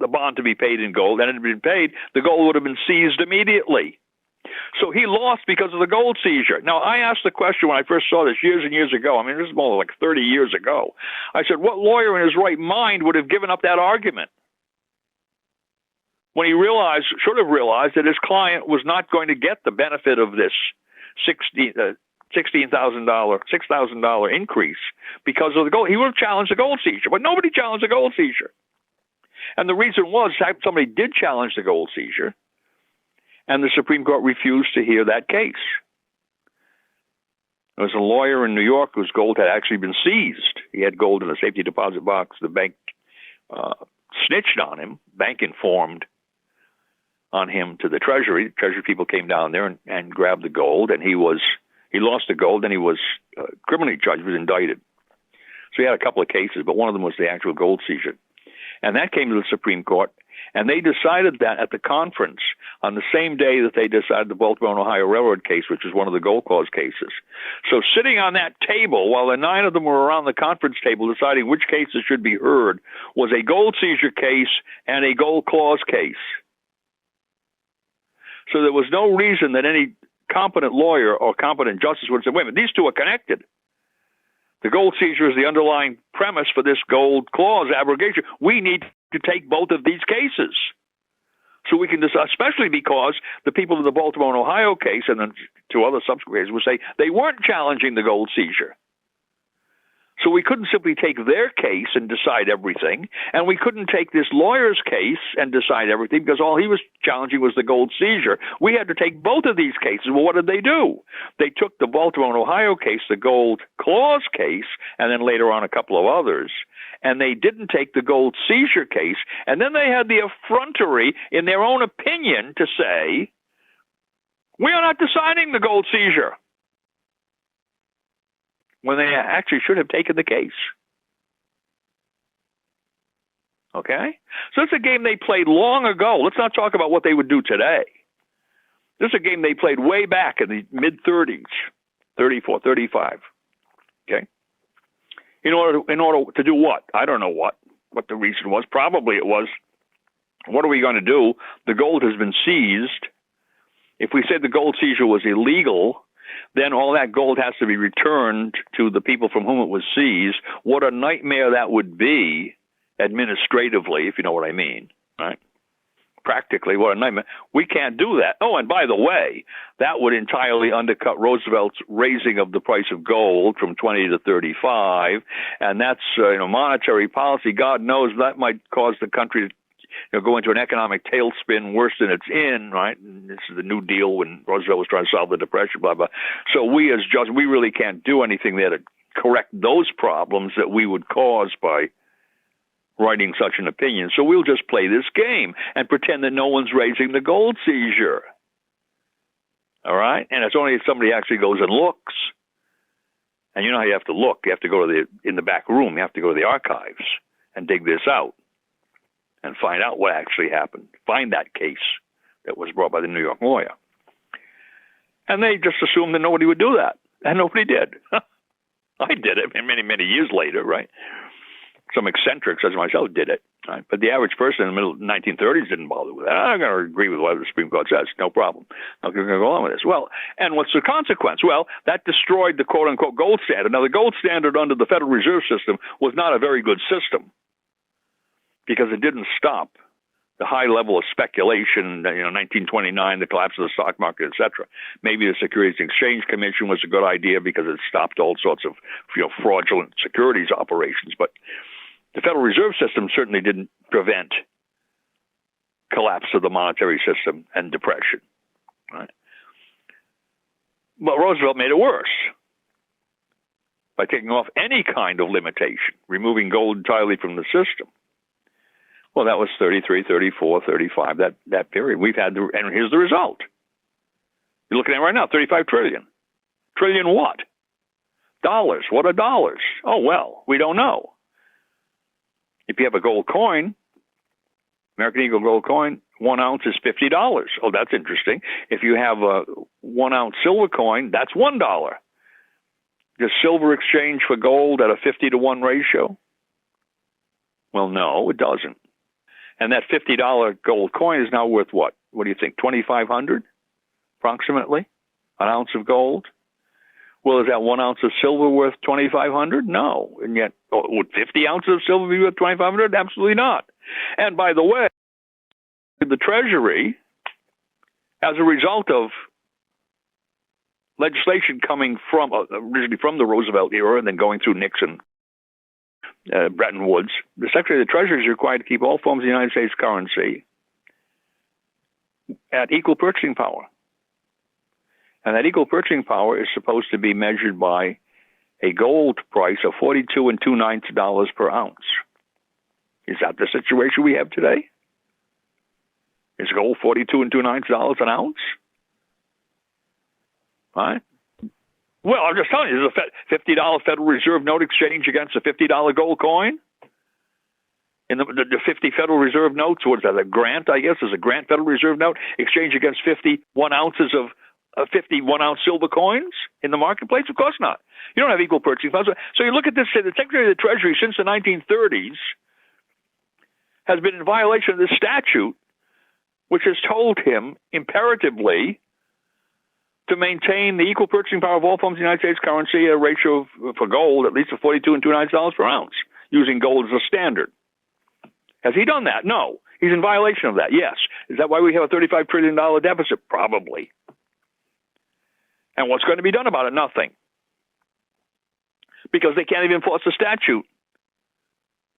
bond to be paid in gold and it had been paid, the gold would have been seized immediately. So he lost because of the gold seizure. Now, I asked the question when I first saw this years and years ago. I mean, this is more like 30 years ago. I said, what lawyer in his right mind would have given up that argument when he should have realized that his client was not going to get the benefit of this $6,000 increase because of the gold? He would have challenged the gold seizure, but nobody challenged the gold seizure. And the reason was somebody did challenge the gold seizure, and the Supreme Court refused to hear that case. There was a lawyer in New York whose gold had actually been seized. He had gold in a safety deposit box. The bank snitched on him. Bank informed on him to the Treasury. Treasury people came down there and grabbed the gold, and he lost the gold, and he was criminally charged. He was indicted. So he had a couple of cases, but one of them was the actual gold seizure. And that came to the Supreme Court, and they decided that at the conference on the same day that they decided the Baltimore and Ohio Railroad case, which was one of the gold clause cases. So sitting on that table, while the 9 of them were around the conference table deciding which cases should be heard, was a gold seizure case and a gold clause case. So there was no reason that any competent lawyer or competent justice would say, wait a minute, these two are connected. The gold seizure is the underlying premise for this gold clause abrogation. We need to take both of these cases so we can decide, especially because the people in the Baltimore and Ohio case and then 2 other subsequent cases would say they weren't challenging the gold seizure. So we couldn't simply take their case and decide everything, and we couldn't take this lawyer's case and decide everything because all he was challenging was the gold seizure. We had to take both of these cases. Well, what did they do? They took the Baltimore and Ohio case, the gold clause case, and then later on a couple of others, and they didn't take the gold seizure case, and then they had the effrontery in their own opinion to say, we are not deciding the gold seizure, when they actually should have taken the case. Okay? So it's a game they played long ago. Let's not talk about what they would do today. This is a game they played way back in the mid-30s, 34, 35. Okay? In order to do what? I don't know what the reason was. Probably it was, what are we going to do? The gold has been seized. If we said the gold seizure was illegal, then all that gold has to be returned to the people from whom it was seized. What a nightmare that would be administratively, if you know what I mean, right? Practically, what a nightmare. We can't do that. Oh, and by the way, that would entirely undercut Roosevelt's raising of the price of gold from 20 to 35, and that's monetary policy. God knows that might cause the country to go into an economic tailspin worse than it's in, right? And this is the New Deal when Roosevelt was trying to solve the Depression, blah, blah. So we as judges, we really can't do anything there to correct those problems that we would cause by writing such an opinion. So we'll just play this game and pretend that no one's raising the gold seizure. All right? And it's only if somebody actually goes and looks. And you know how you have to look. You have to go to in the back room. You have to go to the archives and dig this out and find out what actually happened. Find that case that was brought by the New York lawyer. And they just assumed that nobody would do that. And nobody did. I did it many, many years later, right? Some eccentrics, as myself, did it. Right? But the average person in the middle of the 1930s didn't bother with that. I'm going to agree with what the Supreme Court says. No problem. I'm going to go along with this. Well, and what's the consequence? Well, that destroyed the quote-unquote gold standard. Now, the gold standard under the Federal Reserve System was not a very good system because it didn't stop the high level of speculation, 1929, the collapse of the stock market, etc. Maybe the Securities and Exchange Commission was a good idea because it stopped all sorts of fraudulent securities operations. But the Federal Reserve System certainly didn't prevent collapse of the monetary system and depression. Right? But Roosevelt made it worse by taking off any kind of limitation, removing gold entirely from the system. Well, that was 33, 34, 35, that period. And here's the result. You're looking at it right now, 35 trillion. Trillion what? Dollars. What are dollars? Oh, well, we don't know. If you have a gold coin, American Eagle gold coin, 1 ounce is $50. Oh, that's interesting. If you have a 1 ounce silver coin, that's $1. Does silver exchange for gold at a 50-to-1 ratio? Well, no, it doesn't. And that $50 gold coin is now worth what? What do you think, $2,500 approximately? An ounce of gold? Well, is that 1 ounce of silver worth $2,500? No. And yet, would 50 ounces of silver be worth $2,500? Absolutely not. And by the way, the Treasury, as a result of legislation coming from originally from the Roosevelt era and then going through Nixon, Bretton Woods, the Secretary of the Treasury is required to keep all forms of the United States currency at equal purchasing power. And that equal purchasing power is supposed to be measured by a gold price of $42 2/9 per ounce. Is that the situation we have today? Is gold $42 2/9 an ounce? Right? Well, I'm just telling you, there's a $50 Federal Reserve note exchange against a $50 gold coin. In the 50 Federal Reserve notes, what is that, a grant, I guess? Is a grant Federal Reserve note exchange against 51 ounces of 51 ounce silver coins in the marketplace? Of course not. You don't have equal purchasing power. So you look at this, the Secretary of the Treasury since the 1930s has been in violation of this statute, which has told him imperatively to maintain the equal purchasing power of all forms of the United States currency at a ratio for gold at least of $42 2/9 per ounce, using gold as a standard. Has he done that? No. He's in violation of that, yes. Is that why we have a $35 trillion deficit? Probably. And what's going to be done about it? Nothing. Because they can't even enforce the statute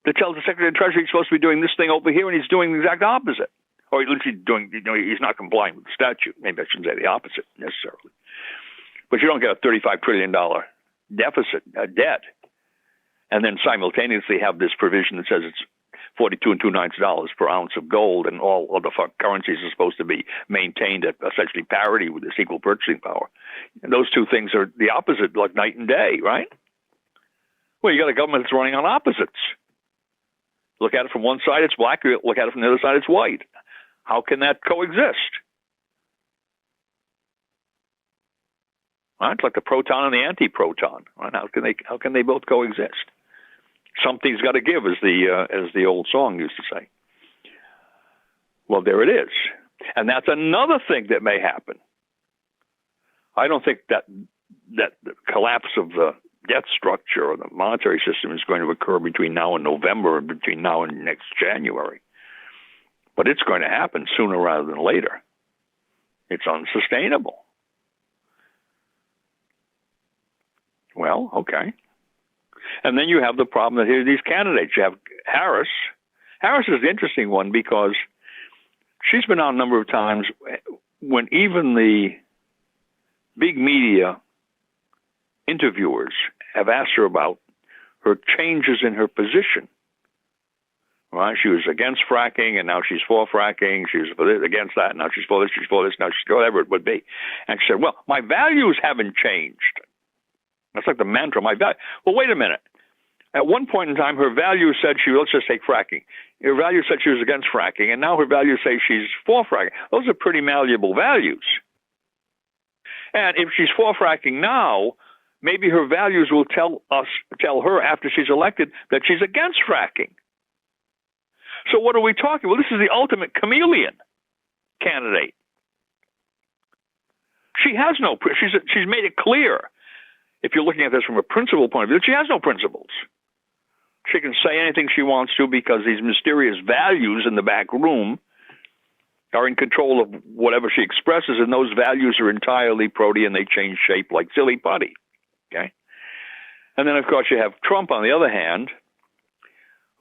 that tells the Secretary of the Treasury he's supposed to be doing this thing over here, and he's doing the exact opposite. Or at least he's not complying with the statute. Maybe I shouldn't say the opposite necessarily. But you don't get a $35 trillion deficit, debt, and then simultaneously have this provision that says it's $42 2/9 per ounce of gold, and all other currencies are supposed to be maintained at essentially parity with this equal purchasing power. And those two things are the opposite, like night and day, right? Well, you got a government that's running on opposites. Look at it from one side, it's black. Look at it from the other side, it's white. How can that coexist? Right? It's like the proton and the antiproton. Right? How can they both coexist? Something's got to give, as the old song used to say. Well, there it is, and that's another thing that may happen. I don't think that the collapse of the debt structure or the monetary system is going to occur between now and November, or between now and next January. But it's going to happen sooner rather than later. It's unsustainable. Well, okay. And then you have the problem that here are these candidates. You have Harris. Harris is an interesting one because she's been out a number of times when even the big media interviewers have asked her about her changes in her position. Right? She was against fracking, and now she's for fracking. She was against that, and now she's for this, now she's whatever it would be. And she said, well, my values haven't changed. That's like the mantra, my value. Well, wait a minute. At one point in time, her values said let's just take fracking. Her values said she was against fracking, and now her values say she's for fracking. Those are pretty malleable values. And if she's for fracking now, maybe her values will tell her after she's elected that she's against fracking. So what are we talking? Well, this is the ultimate chameleon candidate. She has no. She's made it clear. If you're looking at this from a principle point of view, she has no principles. She can say anything she wants to because these mysterious values in the back room are in control of whatever she expresses, and those values are entirely protean. They change shape like silly putty. Okay? And then, of course, you have Trump, on the other hand,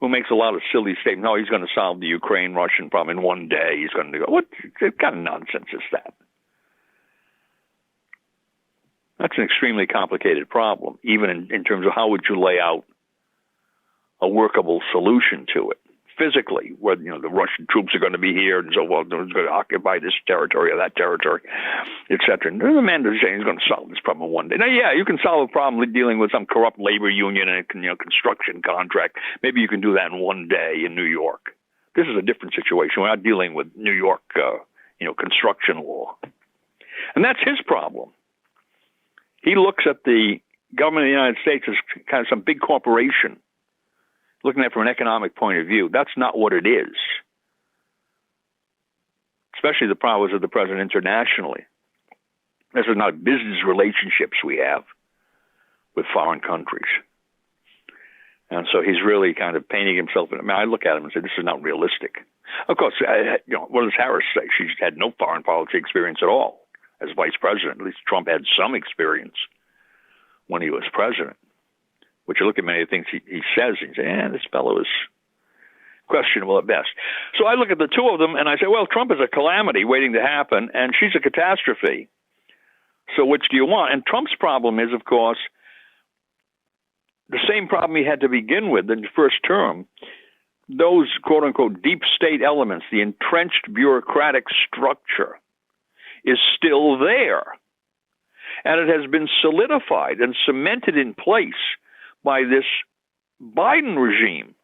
who makes a lot of silly statements. No, he's going to solve the Ukraine-Russian problem in one day. He's going to go, what kind of nonsense is that? That's an extremely complicated problem, even in terms of how would you lay out a workable solution to it physically, where the Russian troops are going to be here, and so they're going to occupy this territory or that territory, etc. And the man is saying he's going to solve this problem in one day. Now, yeah, you can solve a problem dealing with some corrupt labor union and a construction contract. Maybe you can do that in one day in New York. This is a different situation. We're not dealing with New York, construction law, and that's his problem. He looks at the government of the United States as kind of some big corporation, looking at it from an economic point of view. That's not what it is, especially the powers of the president internationally. This is not business relationships we have with foreign countries. And so he's really kind of painting himself. I look at him and say, this is not realistic. Of course, what does Harris say? She's had no foreign policy experience at all as vice president. At least Trump had some experience when he was president. But you look at many of the things he says, and you say, this fellow is questionable at best. So I look at the two of them, and I say, well, Trump is a calamity waiting to happen, and she's a catastrophe. So which do you want? And Trump's problem is, of course, the same problem he had to begin with in the first term. Those, quote-unquote, deep state elements, the entrenched bureaucratic structure, is still there. And it has been solidified and cemented in place by this Biden regime.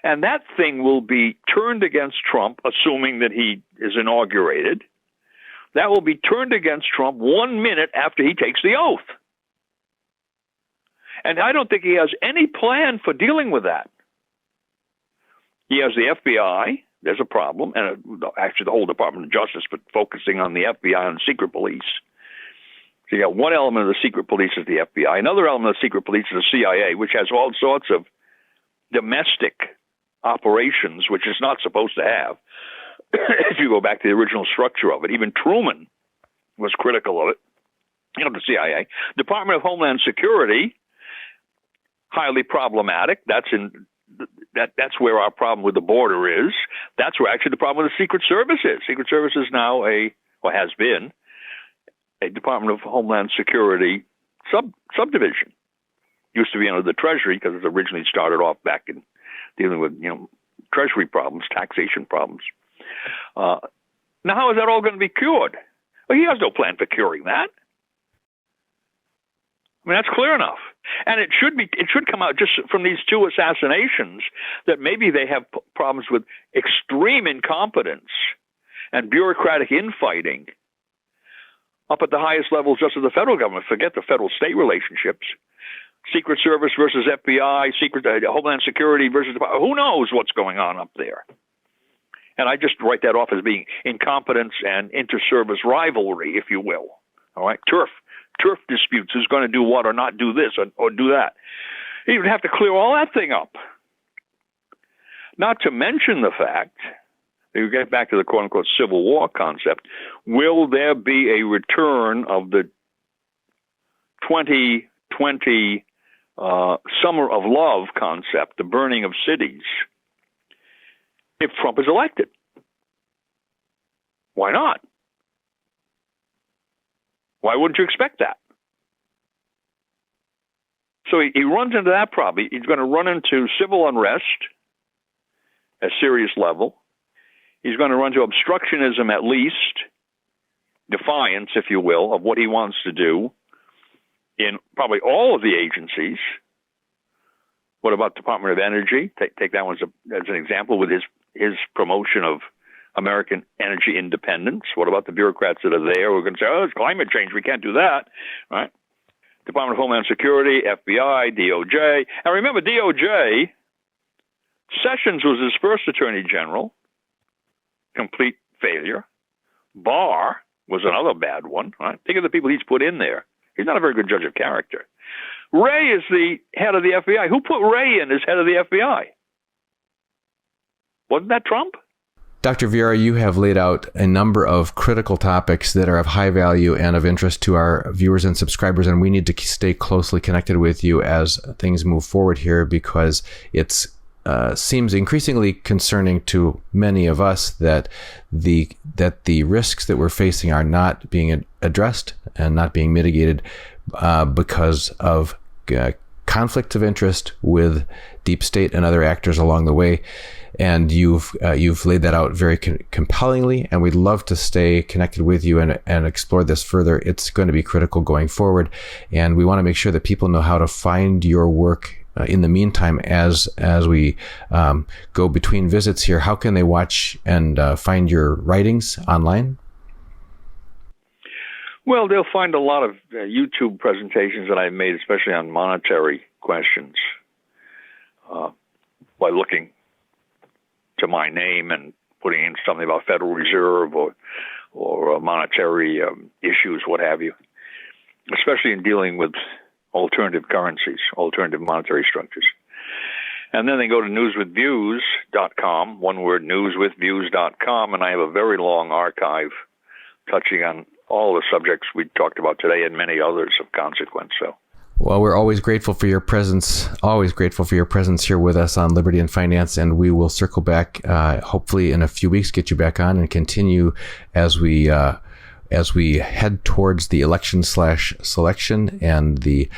And that thing will be turned against Trump, assuming that he is inaugurated. That will be turned against Trump 1 minute after he takes the oath. And I don't think he has any plan for dealing with that. He has the FBI. There's a problem. And actually the whole Department of Justice, but focusing on the FBI and the secret police. So you got one element of the secret police is the FBI. Another element of the secret police is the CIA, which has all sorts of domestic operations, which it's not supposed to have. If you go back to the original structure of it, even Truman was critical of it. The CIA. Department of Homeland Security, highly problematic. That's where our problem with the border is. That's where actually the problem with the Secret Service is. Secret Service is now has been a Department of Homeland Security subdivision. Used to be under the Treasury because it originally started off back in dealing with Treasury problems, taxation problems. Now, how is that all going to be cured? Well, he has no plan for curing that. I mean, that's clear enough. And it should come out just from these two assassinations that maybe they have problems with extreme incompetence and bureaucratic infighting up at the highest levels just of the federal government. Forget the federal-state relationships. Secret Service versus FBI, Homeland Security versus... Who knows what's going on up there? And I just write that off as being incompetence and inter-service rivalry, if you will. All right? Turf disputes. Who's going to do what or not do this or do that? You would have to clear all that thing up. Not to mention the fact... You get back to the quote-unquote Civil War concept. Will there be a return of the 2020 Summer of Love concept, the burning of cities, if Trump is elected? Why not? Why wouldn't you expect that? So he runs into that problem. He's going to run into civil unrest at serious level. He's going to run to obstructionism, at least, defiance, if you will, of what he wants to do in probably all of the agencies. What about Department of Energy? Take that one as an example with his promotion of American energy independence. What about the bureaucrats that are there? We're going to say, it's climate change. We can't do that. Right? Department of Homeland Security, FBI, DOJ. And remember, DOJ, Sessions was his first Attorney General. Complete failure. Barr was another bad one. Right? Think of the people he's put in there. He's not a very good judge of character. Wray is the head of the FBI. Who put Wray in as head of the FBI? Wasn't that Trump? Dr. Vieira, you have laid out a number of critical topics that are of high value and of interest to our viewers and subscribers, and we need to stay closely connected with you as things move forward here, because it seems increasingly concerning to many of us that the risks that we're facing are not being addressed and not being mitigated because of conflicts of interest with deep state and other actors along the way. And you've laid that out very compellingly, and we'd love to stay connected with you and explore this further. It's going to be critical going forward, and we want to make sure that people know how to find your work in the meantime as we go between visits here. How can they watch and find your writings online? Well, they'll find a lot of YouTube presentations that I made, especially on monetary questions, by looking to my name and putting in something about Federal Reserve or monetary issues, what have you, especially in dealing with alternative currencies, alternative monetary structures. And then they go to newswithviews.com, one word, newswithviews.com, and I have a very long archive touching on all the subjects we talked about today and many others of consequence. So, well, we're always grateful for your presence here with us on Liberty and Finance, and we will circle back hopefully in a few weeks, get you back on and continue as we head towards the election/selection and the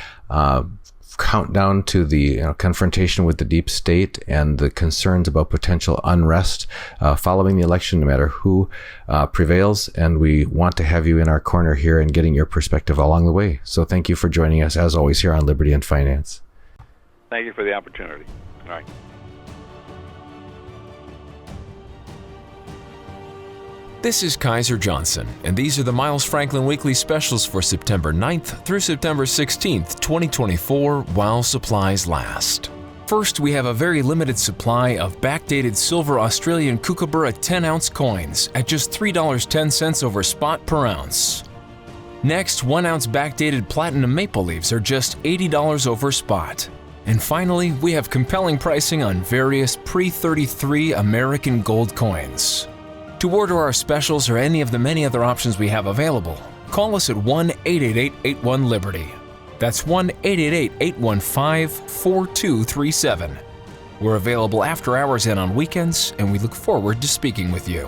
countdown to the confrontation with the deep state and the concerns about potential unrest following the election, no matter who prevails. And we want to have you in our corner here and getting your perspective along the way. So thank you for joining us, as always, here on Liberty and Finance. Thank you for the opportunity. All right. This is Kaiser Johnson, and these are the Miles Franklin Weekly Specials for September 9th through September 16th, 2024, while supplies last. First, we have a very limited supply of backdated silver Australian Kookaburra 10-ounce coins at just $3.10 over spot per ounce. Next, 1-ounce backdated platinum maple leaves are just $80 over spot. And finally, we have compelling pricing on various pre-33 American gold coins. To order our specials or any of the many other options we have available, call us at 1-888-81-LIBERTY. That's 1-888-815-4237. We're available after hours and on weekends, and we look forward to speaking with you.